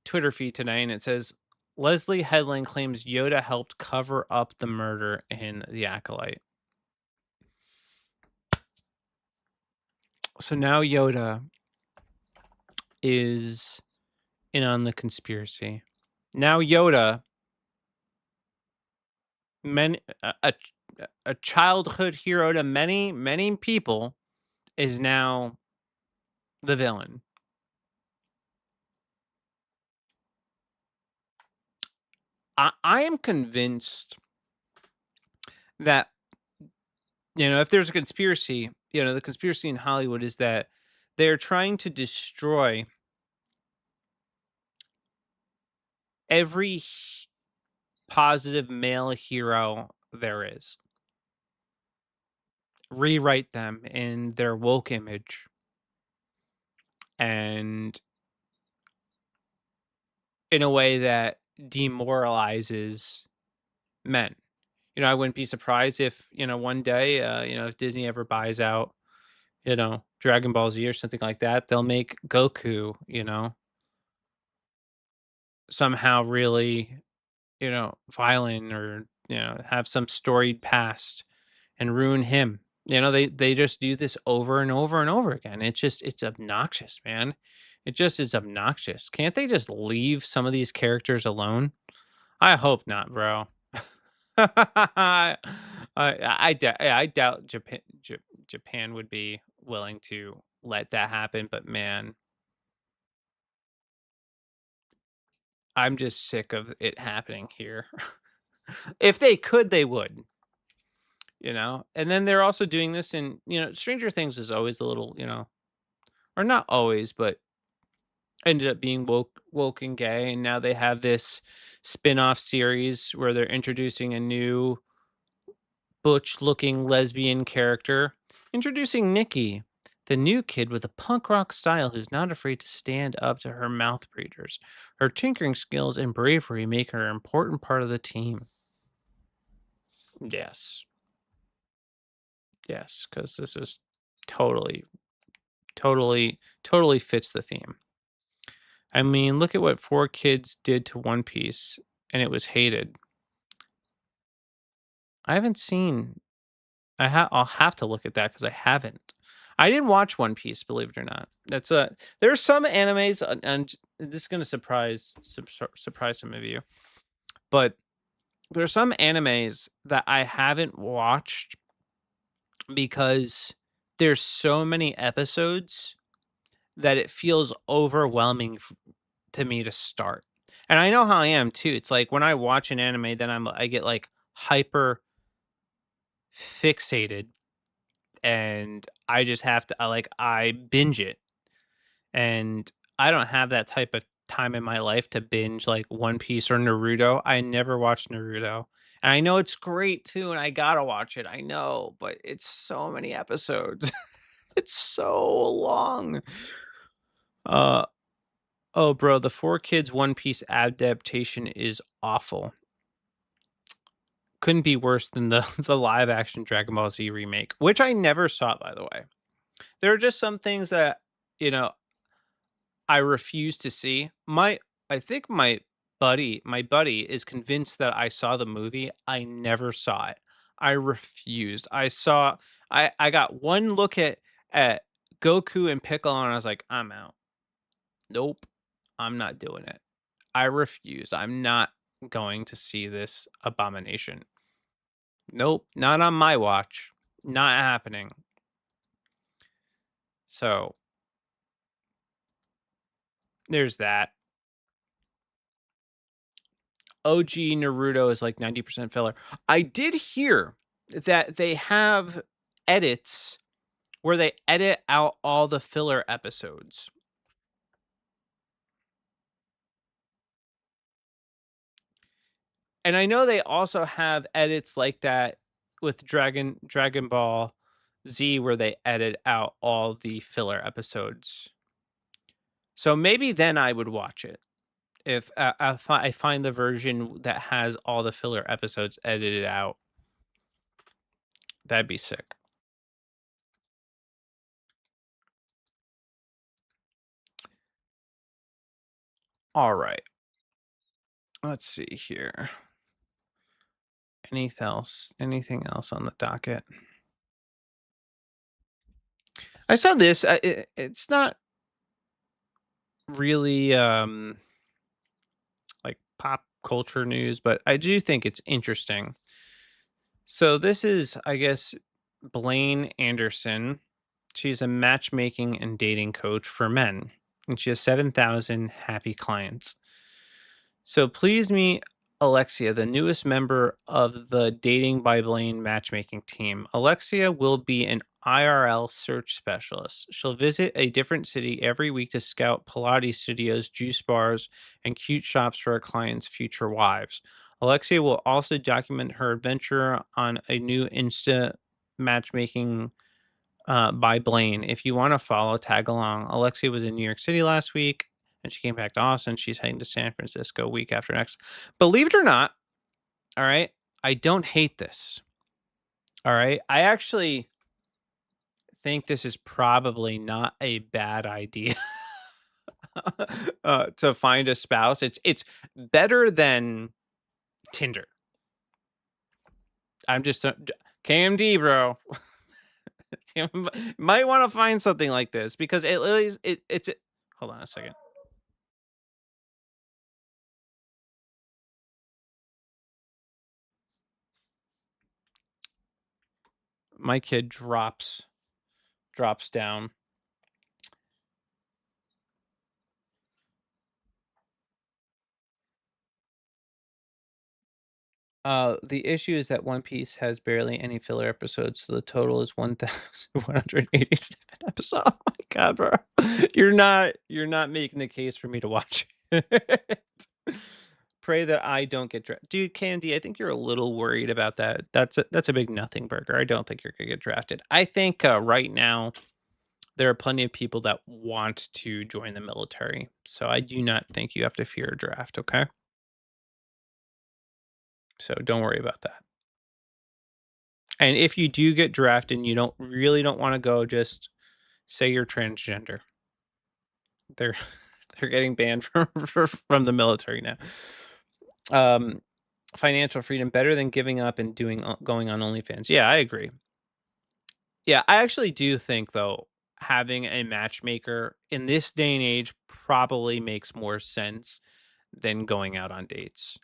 Twitter feed today, and it says Leslie Headland claims Yoda helped cover up the murder in The Acolyte. So now Yoda is in on the conspiracy. Now Yoda, a childhood hero to many people, is now the villain. I am convinced that, if there's a conspiracy, the conspiracy in Hollywood is that they're trying to destroy every positive male hero there is. Rewrite them in their woke image. And in a way that demoralizes men. I wouldn't be surprised if, one day, if Disney ever buys out, Dragon Ball Z or something like that, they'll make Goku, somehow really, violent, or, have some storied past and ruin him. They just do this over and over and over again. It's obnoxious, man. It just is obnoxious. Can't they just leave some of these characters alone? I hope not, bro. I doubt Japan would be willing to let that happen, but man, I'm just sick of it happening here. If they could, they would. And then they're also doing this in, Stranger Things is always a little, or not always, but ended up being woke and gay, and now they have this spin-off series where they're introducing a new butch-looking lesbian character, introducing Nikki, the new kid with a punk rock style who's not afraid to stand up to her mouth breeders. Her tinkering skills and bravery make her an important part of the team. Yes, because this is totally fits the theme. I mean, look at what 4Kids did to One Piece, and it was hated. I haven't seen. I'll have to look at that because I haven't. I didn't watch One Piece, believe it or not. There are some animes, and this is going to surprise some of you, but there are some animes that I haven't watched because there's so many episodes that it feels overwhelming to me to start. And I know how I am too. It's like when I watch an anime, then I get like hyper fixated, and I just have to I binge it. And I don't have that type of time in my life to binge like One Piece or Naruto. I never watched Naruto. And I know it's great too, and I gotta watch it. I know, but it's so many episodes. It's so long. Oh bro, the 4 Kids One Piece adaptation is awful. Couldn't be worse than the the live action Dragon Ball Z remake, which I never saw, by the way. There are just some things that, you know, I refuse to see. I think my buddy is convinced that I saw the movie. I never saw it. I refused. I got one look at Goku and Piccolo, and I was like, I'm out. Nope. I'm not doing it. I refuse. I'm not going to see this abomination. Nope, not on my watch. Not happening. So there's that. OG Naruto is like 90% filler. I did hear that they have edits where they edit out all the filler episodes. And I know they also have edits like that with Dragon Ball Z where they edit out all the filler episodes. So maybe then I would watch it if I find the version that has all the filler episodes edited out. That'd be sick. All right. Let's see here. Anything else on the docket? I saw this. It's not really like pop culture news, but I do think it's interesting. So this is, I guess, Blaine Anderson. She's a matchmaking and dating coach for men, and she has 7,000 happy clients. So please meet Alexia, the newest member of the Dating by Blaine matchmaking team. Alexia will be an IRL search specialist. She'll visit a different city every week to scout Pilates studios, juice bars, and cute shops for her clients' future wives. Alexia will also document her adventure on a new Insta matchmaking by Blaine. If you want to follow, tag along. Alexia was in New York City last week, and she came back to Austin. She's heading to San Francisco week after next. Believe it or not, all right, I don't hate this. All right, I actually think this is probably not a bad idea to find a spouse. It's better than Tinder. I'm just KMD, bro. You might want to find something like this because it's hold on a second. My kid drops down. The issue is that One Piece has barely any filler episodes, so the total is 1,187 episodes. Oh my god, bro. You're not making the case for me to watch it. Pray that I don't get drafted. Dude, Candy, I think you're a little worried about that. That's a big nothing burger. I don't think you're gonna get drafted. I think right now there are plenty of people that want to join the military. So I do not think you have to fear a draft, okay? So don't worry about that. And if you do get drafted and you don't want to go, just say you're transgender. They're getting banned from the military now. Financial freedom better than giving up and going on OnlyFans. Yeah, I agree. Yeah, I actually do think though having a matchmaker in this day and age probably makes more sense than going out on dates.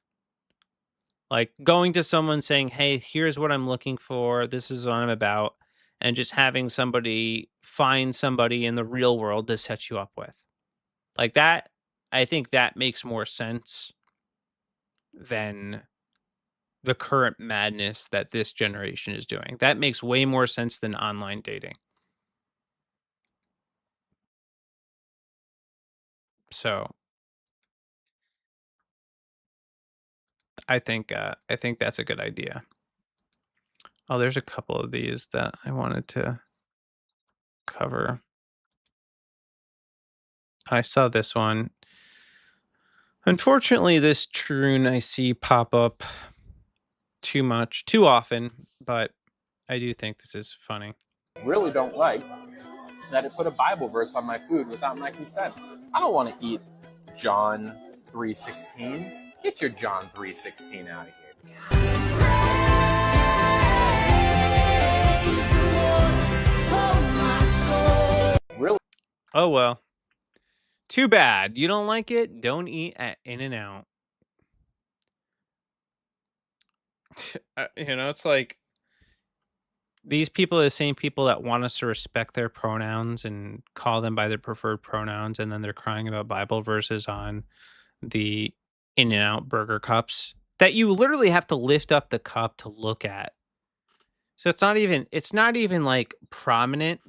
Like going to someone saying, "Hey, here's what I'm looking for. This is what I'm about," and just having somebody find somebody in the real world to set you up with. Like that, I think that makes more sense than the current madness that this generation is doing. That makes way more sense than online dating. So I think that's a good idea. Oh, there's a couple of these that I wanted to cover. I saw this one. Unfortunately, this troon I see pop up too often, but I do think this is funny. Really don't like that it put a Bible verse on my food without my consent. I don't want to eat John 3:16. Get your John 3:16 out of here. Really? Oh well. Too bad. You don't like it? Don't eat at In-N-Out. It's like these people are the same people that want us to respect their pronouns and call them by their preferred pronouns, and then they're crying about Bible verses on the In-N-Out burger cups that you literally have to lift up the cup to look at. So it's not even like prominent.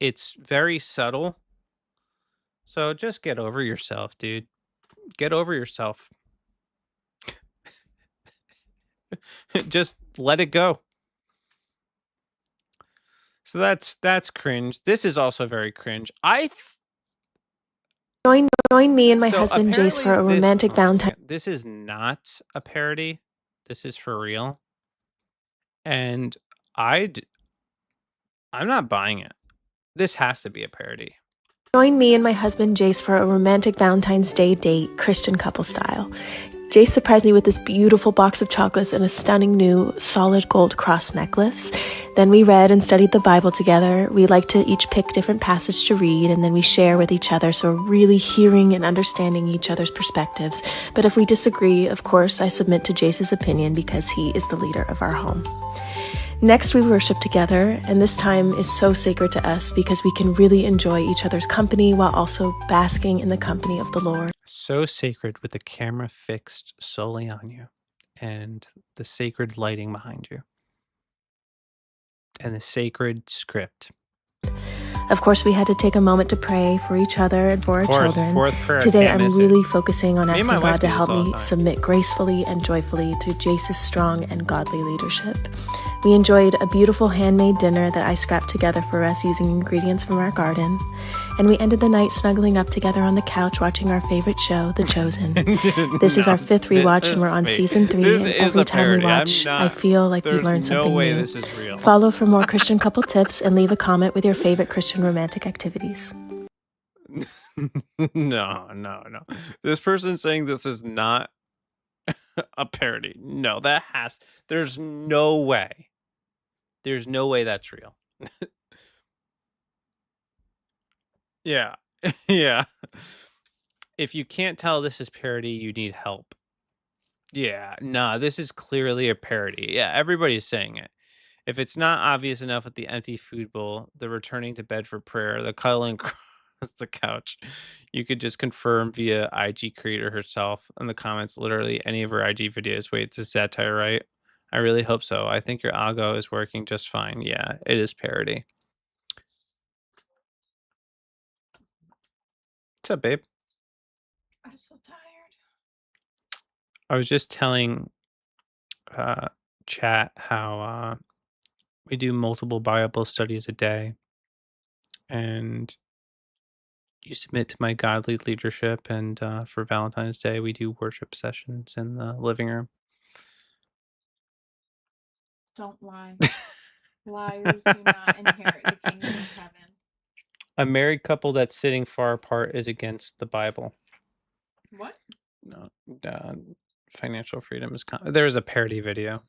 It's very subtle. So just get over yourself, dude. Get over yourself. Just let it go. So that's cringe. This is also very cringe. Join me and my husband Jace for a romantic Valentine. This is not a parody. This is for real. And I'm not buying it. This has to be a parody. Join me and my husband Jace for a romantic Valentine's Day date, Christian couple style. Jace surprised me with this beautiful box of chocolates and a stunning new solid gold cross necklace. Then we read and studied the Bible together. We like to each pick different passage to read, and then we share with each other, so we're really hearing and understanding each other's perspectives. But if we disagree, of course, I submit to Jace's opinion because he is the leader of our home. Next, we worship together, and this time is so sacred to us because we can really enjoy each other's company while also basking in the company of the Lord. So sacred with the camera fixed solely on you and the sacred lighting behind you and the sacred script. Of course, we had to take a moment to pray for each other and for our children. Fourth prayer, Today, can't I'm miss really it. focusing on Me and asking my wife God to do this help all the me time. submit gracefully and joyfully to Jace's strong and godly leadership. We enjoyed a beautiful handmade dinner that I scrapped together for us using ingredients from our garden. And we ended the night snuggling up together on the couch watching our favorite show, The Chosen. This is our fifth rewatch, and we're on season 3. This And is every a time we parody. I'm watch, not- I feel like we there's learned no something way new. this is real. Follow for more Christian couple tips and leave a comment with your favorite Christian romantic activities. No. This person's saying this is not a parody. No, there's no way. There's no way that's real. Yeah. Yeah. If you can't tell this is parody, you need help. Yeah. Nah, this is clearly a parody. Yeah, everybody's saying it. If it's not obvious enough with the empty food bowl, the returning to bed for prayer, the cuddling across the couch, you could just confirm via IG creator herself in the comments, literally any of her IG videos. Wait, this is satire, right? I really hope so. I think your algo is working just fine. Yeah, it is parody. What's up, babe? I'm so tired. I was just telling chat how we do multiple Bible studies a day, and you submit to my godly leadership, and for Valentine's Day we do worship sessions in the living room. Don't lie. Liars do not inherit the kingdom of heaven. A married couple that's sitting far apart is against the Bible. What? No, financial freedom is there's a parody video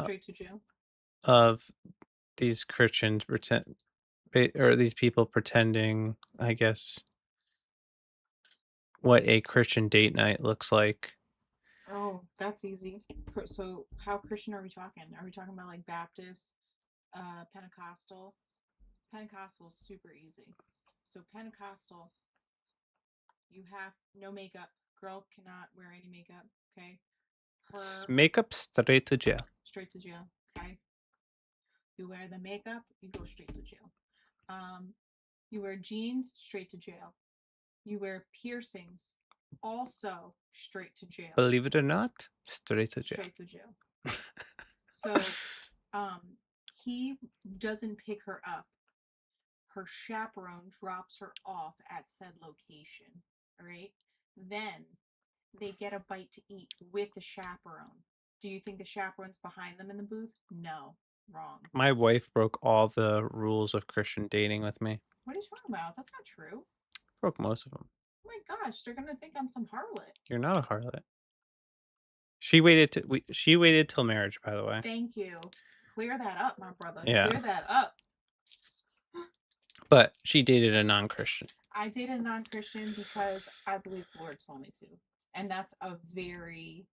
Straight to jail. of these Christians or these people pretending, I guess, what a Christian date night looks like. Oh, that's easy. So, how Christian are we talking? Are we talking about like Baptist, Pentecostal. Pentecostal is super easy. So Pentecostal, you have no makeup. Girl cannot wear any makeup. Okay. Makeup straight to jail. Straight to jail. Okay. You wear the makeup, you go straight to jail. You wear jeans, straight to jail. You wear piercings, also straight to jail. Believe it or not, straight to jail. Straight to jail. So, he doesn't pick her up. Her chaperone drops her off at said location. All right. Then they get a bite to eat with the chaperone. Do you think the chaperone's behind them in the booth? No. Wrong. My wife broke all the rules of Christian dating with me. What are you talking about? That's not true. Broke most of them. Oh my gosh, they're gonna think I'm some harlot. You're not a harlot. She waited till marriage, by the way. Thank you. Clear that up, my brother. Yeah. Clear that up. But she dated a non-Christian. I dated a non-Christian because I believe the Lord told me to. And that's a very...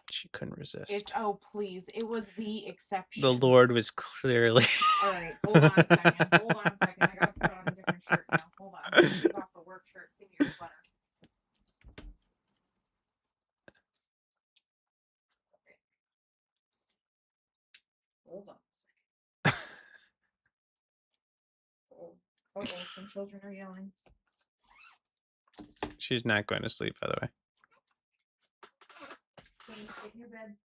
She couldn't resist. It's, oh, please. It was the exception. The Lord was clearly... All right. Hold on a second. Hold on a second. I got to put on a different shirt now. Hold on. I'm going to take off the work shirt. Give me your sweater. Okay. Hold on a second. Oh, some children are yelling. She's not going to sleep, by the way. Can you sit in your bed?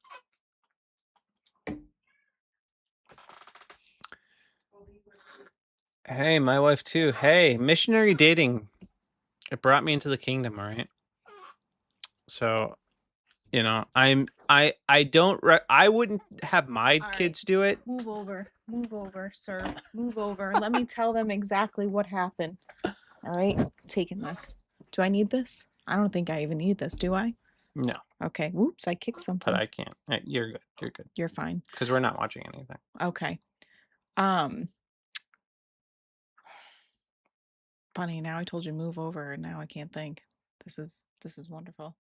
Hey, my wife too. Hey, missionary dating. It brought me into the kingdom, all right? So, you know, I wouldn't have my kids do it. Move over, sir. Move over. Let me tell them exactly what happened. All right, taking this. Do I need this? I don't think I even need this, do I? No. Okay. Whoops, I kicked something. But I can't. You're good. You're good. You're fine. Because we're not watching anything. Okay. Funny, now I told you move over and now I can't think. This is wonderful.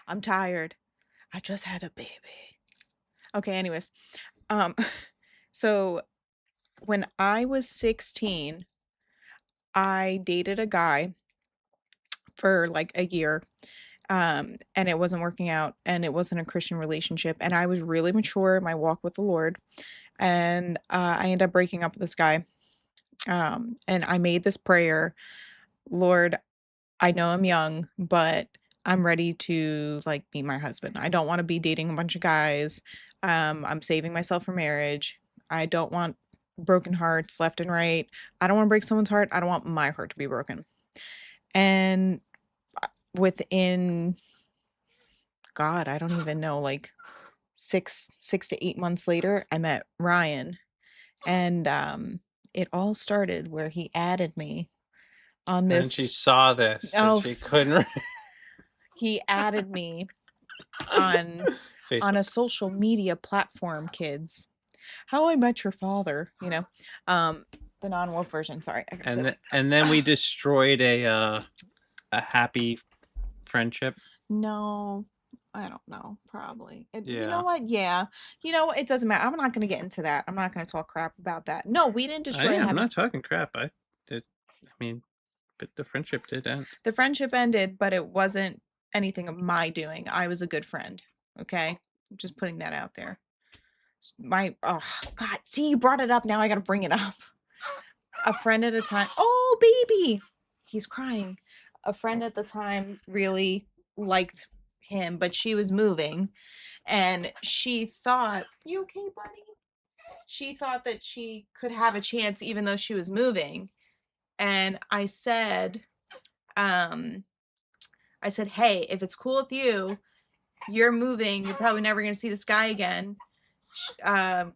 I'm tired. I just had a baby. Okay, anyways. So when I was 16, I dated a guy for like a year. And it wasn't working out, and it wasn't a Christian relationship, and I was really mature in my walk with the Lord, and I ended up breaking up with this guy. And I made this prayer: Lord, I know I'm young, but I'm ready to like meet my husband. I don't want to be dating a bunch of guys. I'm saving myself for marriage. I don't want broken hearts left and right. I don't want to break someone's heart. I don't want my heart to be broken. And within, God, I don't even know, like 6 to 8 months later, I met Ryan, and it all started where he added me on this. And she saw this. Oh, and she couldn't. He added me on a social media platform, kids. How I Met Your Father, you know, the non-woke version. Sorry, I gotta sit. And then we destroyed a happy friendship. No, I don't know. Probably. You Yeah. know what? Yeah. You know, it doesn't matter. I'm not going to get into that. I'm not going to talk crap about that. No, we didn't destroy. I'm not talking crap. But the friendship did end. The friendship ended, but it wasn't anything of my doing. I was a good friend. Okay, just putting that out there. Oh God, see, you brought it up. Now I got to bring it up. A friend at a time. Oh, baby, he's crying. A friend at the time really liked him, but she was moving, and she thought, "You okay, buddy?" She thought that she could have a chance even though she was moving. And I said, hey, if it's cool with you, you're moving, you're probably never going to see this guy again. Can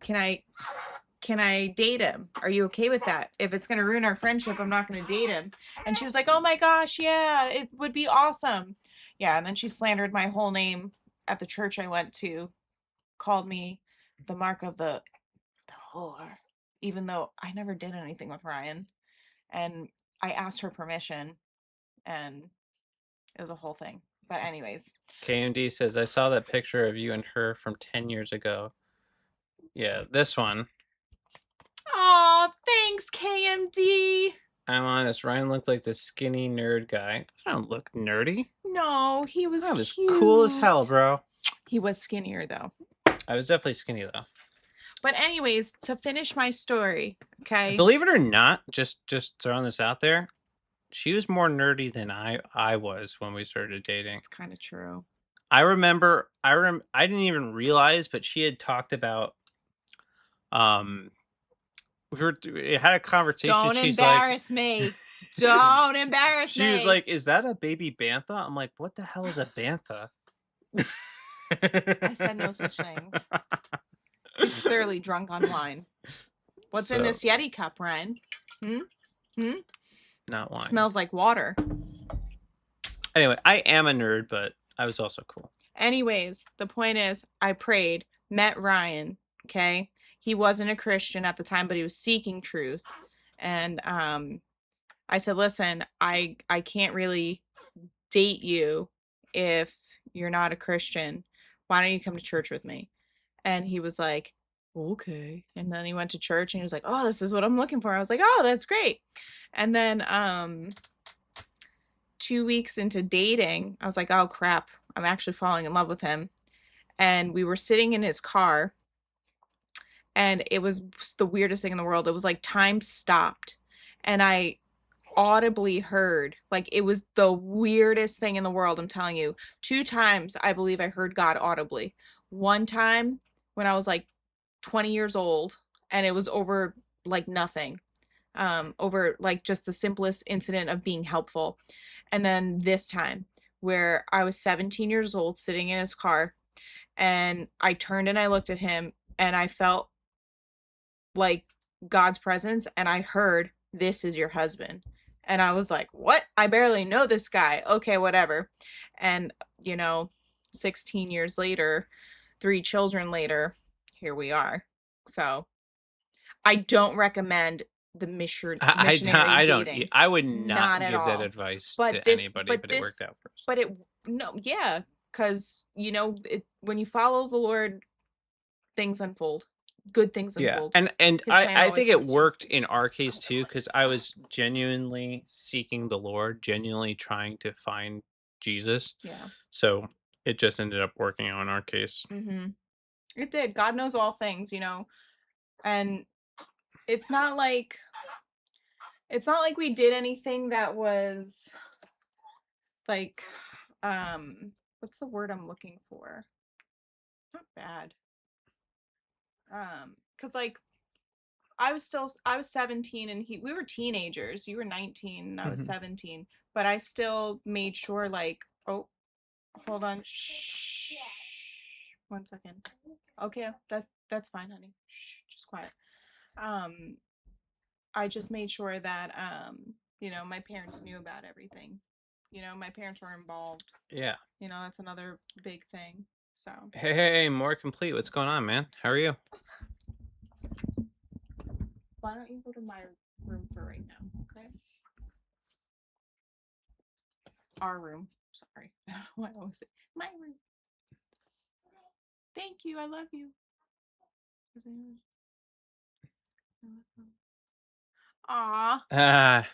I date him? Are you okay with that? If it's going to ruin our friendship, I'm not going to date him. And she was like, oh my gosh, yeah, it would be awesome. Yeah, and then she slandered my whole name at the church I went to, called me the mark of the whore, even though I never did anything with Ryan. And I asked her permission, and it was a whole thing. But anyways. KMD says, I saw that picture of you and her from 10 years ago. Yeah, this one. Oh, thanks, KMD. I'm honest. Ryan looked like the skinny nerd guy. I don't look nerdy. No, he was I was cute. cool as hell, bro. He was skinnier though. I was definitely skinny though. But anyways, to finish my story, okay? Believe it or not, just throwing this out there, she was more nerdy than I was when we started dating. It's kind of true. I remember I didn't even realize, but she had talked about we had a conversation. Don't She's embarrass me. Don't embarrass me. She was like, "Is that a baby bantha?" I'm like, "What the hell is a bantha?" I said no such things. He's clearly drunk on wine. What's in this Yeti cup, Ryan? Not wine. Smells like water. Anyway, I am a nerd, but I was also cool. Anyways, the point is, I prayed, met Ryan, okay? He wasn't a Christian at the time, but he was seeking truth. And I said, listen, I can't really date you if you're not a Christian. Why don't you come to church with me? And he was like, okay. And then he went to church and he was like, oh, this is what I'm looking for. I was like, oh, that's great. And then 2 weeks into dating, I was like, oh crap, I'm actually falling in love with him. And we were sitting in his car and it was the weirdest thing in the world. It was like time stopped and I audibly heard, like, it was the weirdest thing in the world. I'm telling you, 2 times I believe I heard God audibly. One time when I was like 20 years old and it was over like nothing, over like just the simplest incident of being helpful. And then this time where I was 17 years old sitting in his car and I turned and I looked at him and I felt like God's presence and I heard, this is your husband. And I was like, what? I barely know this guy. Okay, whatever. And, 16 years later, 3 children later, here we are. So I don't recommend the missionary I don't. dating. I would not at give that all. advice But to this- anybody, but but this- it worked out for us. But because when you follow the Lord, things unfold. Good things unfold. And His plan I always think it comes through. worked in our case too, because I was genuinely seeking the Lord, genuinely trying to find Jesus. Yeah. So it just ended up working out in our case. Mm-hmm. It did. God knows all things, and it's not like we did anything that was like, what's the word I'm looking for? Not bad. Because like I was 17 and we were teenagers. You were 19 and I was 17, but I still made sure, like, oh, hold on. Shh. 1 second. Okay, that's fine, honey. Shh, just quiet. I just made sure that my parents knew about everything. My parents were involved. Yeah. That's another big thing. So Hey, more complete. What's going on, man? How are you? why don't you go to my room for right now, okay? Our room. Sorry. What I always say. My room. Thank you. I love you. Aw.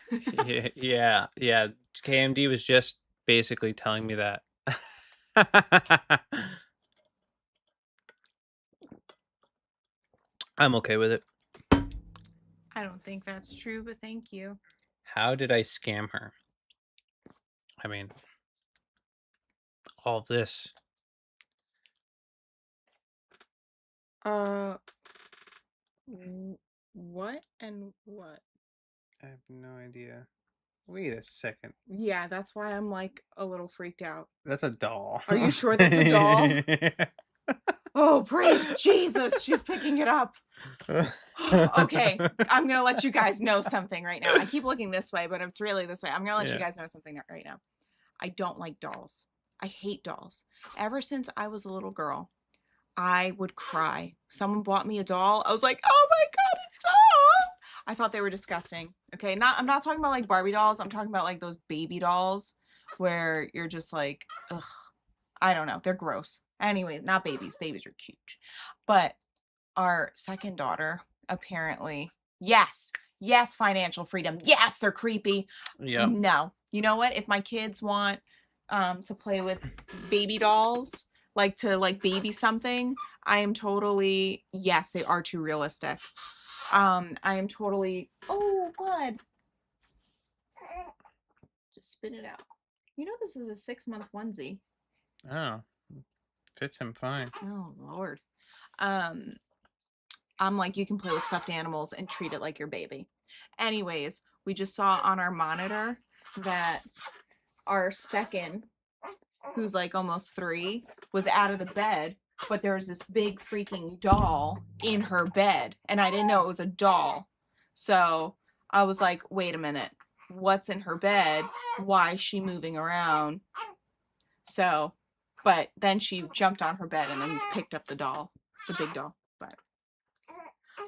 Yeah. KMD was just basically telling me that. I'm okay with it. I don't think that's true, but thank you. How did I scam her? I mean, all of this. What and what? I have no idea. Wait a second. Yeah, that's why I'm like a little freaked out. That's a doll. Are you sure that's a doll? Oh, praise Jesus. She's picking it up. Okay, I'm going to let you guys know something right now. I keep looking this way, but it's really this way. I'm going to let you guys know something right now. I don't like dolls. I hate dolls. Ever since I was a little girl, I would cry. Someone bought me a doll. I was like, oh my God, a doll. I thought they were disgusting. Okay, I'm not talking about like Barbie dolls. I'm talking about like those baby dolls where you're just like, ugh. I don't know. They're gross. Anyway, not babies. Babies are cute. But our second daughter apparently Yes. Yes, financial freedom. Yes, they're creepy. Yeah. No. You know what? If my kids want to play with baby dolls, like to like baby something, I am totally, yes, they are too realistic. I am totally, oh, bud. Just spit it out. You know this is a 6-month onesie. Oh, fits him fine. Oh, Lord. I'm like, you can play with stuffed animals and treat it like your baby. Anyways, we just saw on our monitor that our second, who's like almost 3, was out of the bed, but there was this big freaking doll in her bed, and I didn't know it was a doll. So I was like, wait a minute, what's in her bed? Why is she moving around? So, but then she jumped on her bed and then picked up the doll, the big doll. But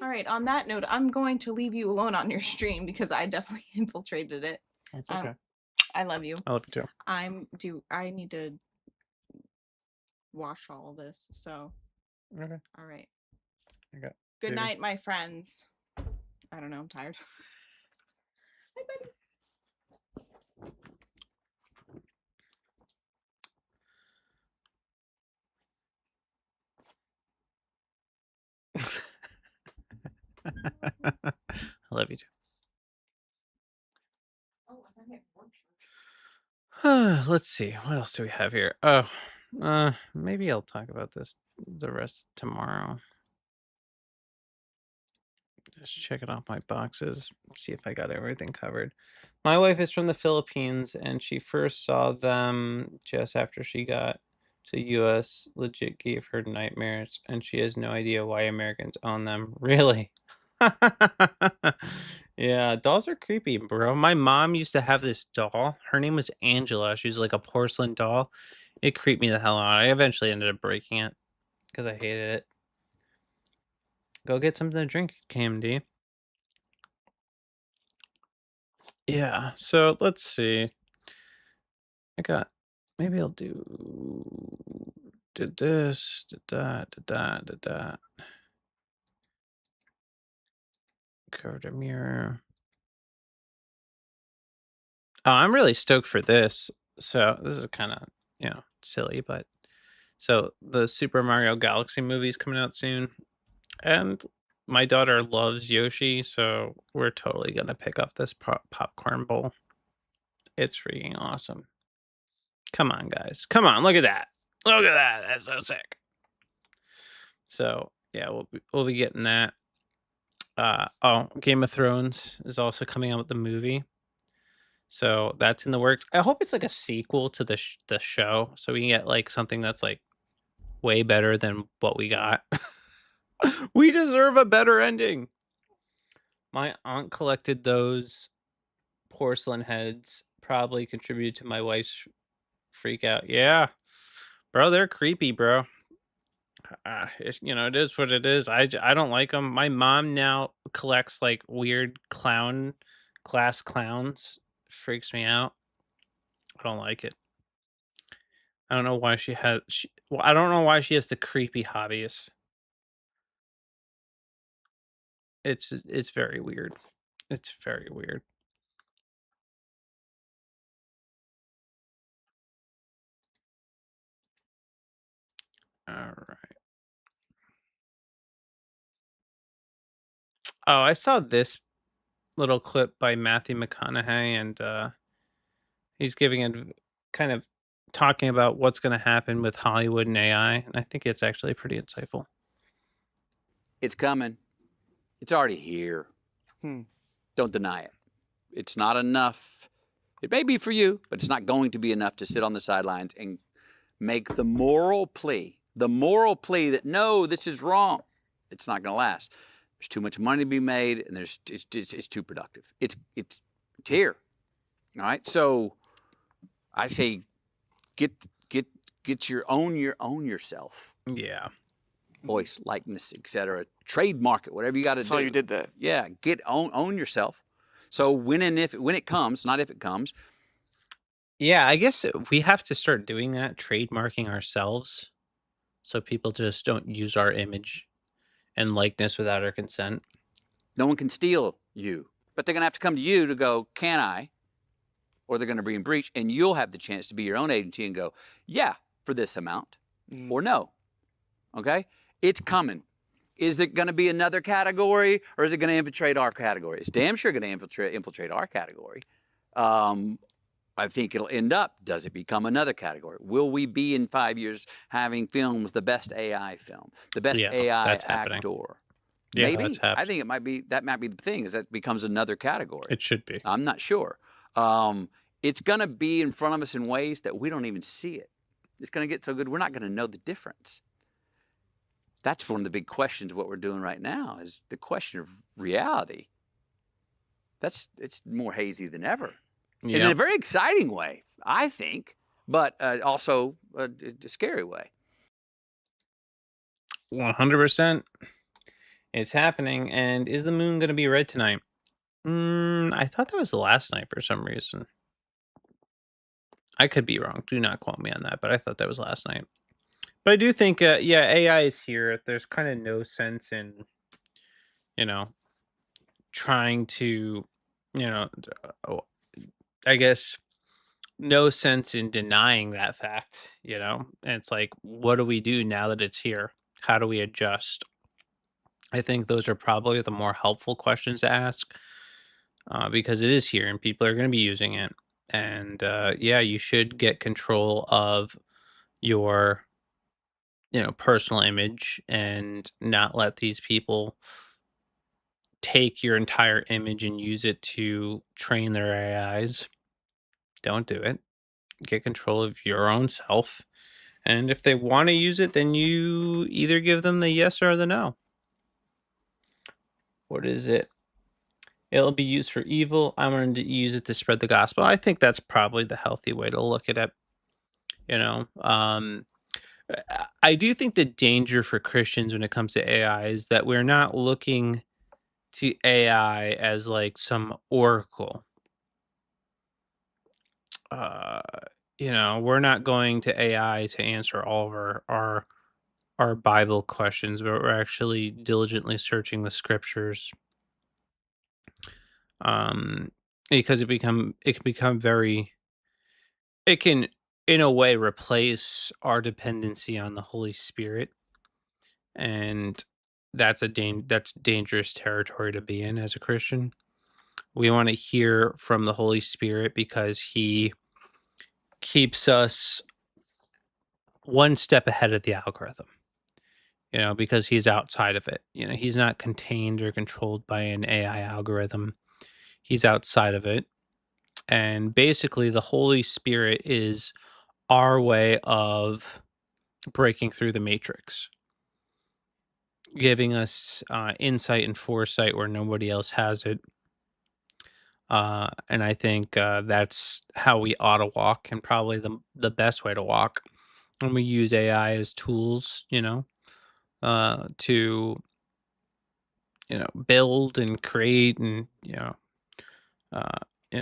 all right, on that note, I'm going to leave you alone on your stream because I definitely infiltrated it. That's okay. I love you. I love you too. I need to wash all this. So, Okay. all right. Okay. Good night, my friends. I don't know. I'm tired. Hi, buddy. I love you too. Let's see. What else do we have here? Oh, maybe I'll talk about this the rest tomorrow. Just checking off my boxes, see if I got everything covered. My wife is from the Philippines, and she first saw them just after she got to US. Legit gave her nightmares, and she has no idea why Americans own them. Really? Yeah, dolls are creepy, bro. My mom used to have this doll. Her name was Angela. She was like a porcelain doll. It creeped me the hell out. I eventually ended up breaking it because I hated it. Go get something to drink, KMD. Yeah, so let's see. Maybe I'll did this, did that, did that, did that. Covered a mirror. Oh, I'm really stoked for this. So this is kind of, silly, but so the Super Mario Galaxy movie is coming out soon. And my daughter loves Yoshi, so we're totally going to pick up this popcorn bowl. It's freaking awesome. Come on, guys. Come on, look at that. Look at that. That's so sick. So, yeah, we'll be getting that. Game of Thrones is also coming out with the movie. So that's in the works. I hope it's like a sequel to the show, so we can get like something that's like way better than what we got. We deserve a better ending. My aunt collected those porcelain heads, probably contributed to my wife's freak out. Yeah, bro, they're creepy, bro. It is what it is. I don't like them. My mom now collects like weird glass clowns. Freaks me out. I don't like it. I don't know why I don't know why she has the creepy hobbies. It's very weird. It's very weird. All right. Oh, I saw this little clip by Matthew McConaughey, and he's giving a kind of talking about what's going to happen with Hollywood and AI, and I think it's actually pretty insightful. It's coming. It's already here. Don't deny it. It's not enough. It may be for you, but it's not going to be enough to sit on the sidelines and make the moral plea that no, this is wrong. It's not going to last. There's too much money to be made, and it's too productive. It's here. All right. So I say, get your own yourself. Yeah. Voice, likeness, etc. Trademark it, whatever you got to do. Saw you did that. Yeah, own yourself. So when it comes, not if it comes. Yeah, I guess we have to start doing that, trademarking ourselves, so people just don't use our image and likeness without our consent. No one can steal you, but they're going to have to come to you to go, can I? Or they're going to be in breach, and you'll have the chance to be your own agency and go, yeah, for this amount, or no. Okay? It's coming. Is it going to be another category, or is it going to infiltrate our category? It's damn sure going to infiltrate our category. I think it'll end up, does it become another category? Will we be in 5 years having films, the best AI film, the best AI that's actor? happening. Yeah, Maybe. that's happening. I think that might be the thing, is that becomes another category. It should be. I'm not sure. It's going to be in front of us in ways that we don't even see it. It's going to get so good, we're not going to know the difference. That's one of the big questions of what we're doing right now, is the question of reality. It's more hazy than ever. In a very exciting way, I think, but also a scary way. 100%. It's happening. And is the moon going to be red tonight? I thought that was the last night for some reason. I could be wrong. Do not quote me on that, but I thought that was last night. But I do think, AI is here. There's kind of no sense in, trying to, I guess, no sense in denying that fact, And it's like, what do we do now that it's here? How do we adjust? I think those are probably the more helpful questions to ask, because it is here and people are going to be using it. And you should get control of your personal image and not let these people take your entire image and use it to train their AIs. Don't do it. Get control of your own self. And if they want to use it, then you either give them the yes or the no. What is it? It'll be used for evil. I wanted to use it to spread the gospel. I think that's probably the healthy way to look at it. I do think the danger for Christians when it comes to AI is that we're not looking to AI as like some oracle. We're not going to AI to answer all of our Bible questions, but we're actually diligently searching the scriptures. Because it can become it can in a way replace our dependency on the Holy Spirit, and that's dangerous territory to be in as a Christian. We want to hear from the Holy Spirit because he keeps us one step ahead of the algorithm, because he's outside of it. He's not contained or controlled by an AI algorithm. He's outside of it. And basically, the Holy Spirit is our way of breaking through the matrix, giving us insight and foresight where nobody else has it. And I think that's how we ought to walk, and probably the best way to walk when we use AI as tools, to build and create and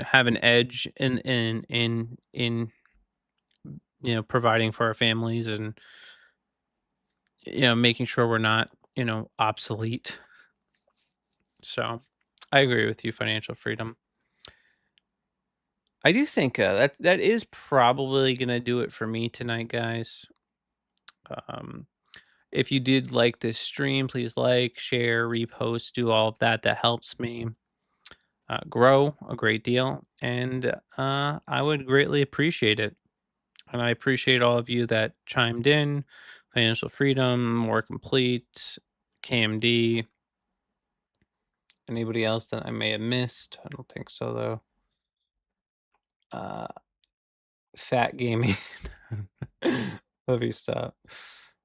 have an edge in providing for our families and making sure we're not obsolete. So I agree with you, financial freedom. I do think that is probably gonna do it for me tonight, guys. If you did like this stream, please like, share, repost, do all of that. That helps me grow a great deal, and I would greatly appreciate it. And I appreciate all of you that chimed in. Financial Freedom, More Complete, KMD. Anybody else that I may have missed? I don't think so, though. Fat Gaming. Let me stop.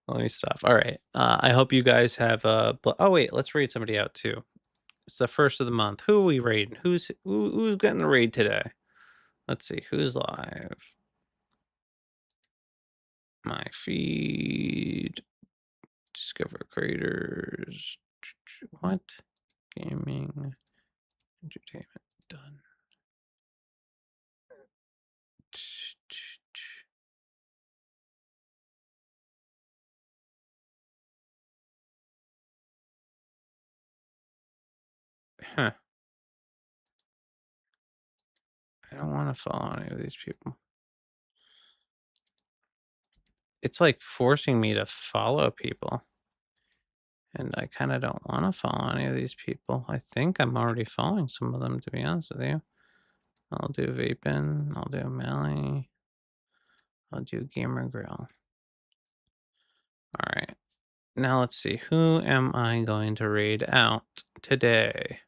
All right. I hope you guys have oh wait, let's raid somebody out too. It's the first of the month. Who are we raiding? Who's getting the raid today? Let's see who's live. My feed. Discover creators. What? Gaming. Entertainment. Done. Huh. I don't want to follow any of these people. It's like forcing me to follow people. And I kind of don't want to follow any of these people. I think I'm already following some of them, to be honest with you. I'll do Vapin. I'll do Mally. I'll do Gamer Grill. All right. Now let's see. Who am I going to raid out today?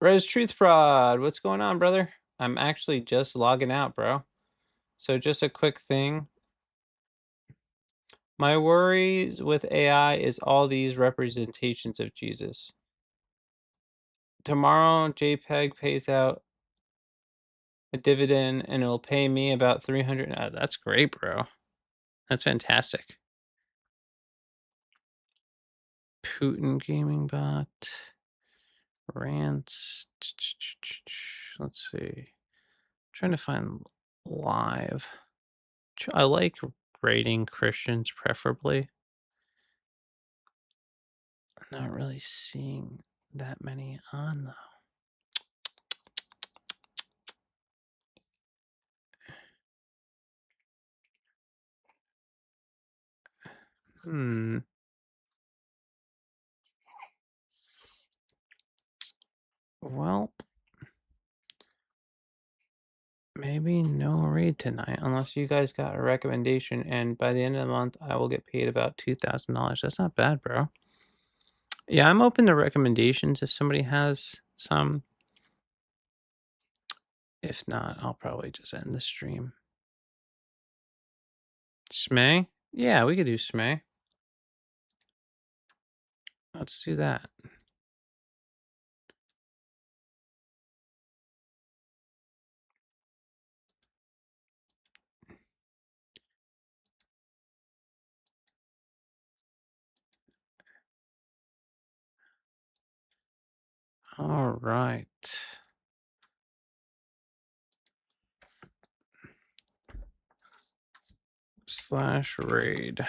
Res Truth Fraud. What's going on, brother? I'm actually just logging out, bro. So just a quick thing. My worries with AI is all these representations of Jesus. Tomorrow, JPEG pays out a dividend and it'll pay me about 300. That's great, bro. That's fantastic. Putin Gaming Bot. Rants. Let's see. I'm trying to find live. I like rating Christians preferably. I'm not really seeing that many on though. Well, maybe no raid tonight, unless you guys got a recommendation, and by the end of the month, I will get paid about $2,000. That's not bad, bro. Yeah, I'm open to recommendations if somebody has some. If not, I'll probably just end the stream. Smay? Yeah, we could do Smay. Let's do that. All right. /raid.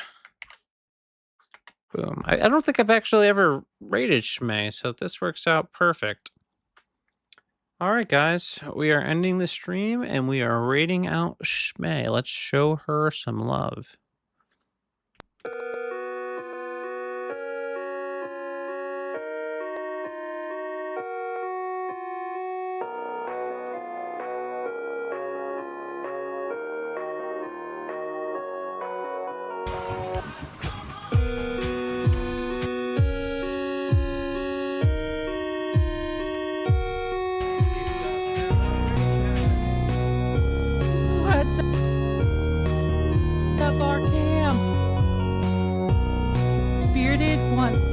Boom. I don't think I've actually ever raided Shmay, so this works out perfect. All right, guys, we are ending the stream and we are raiding out Shmay. Let's show her some love. What's up, RCAM? Bearded one.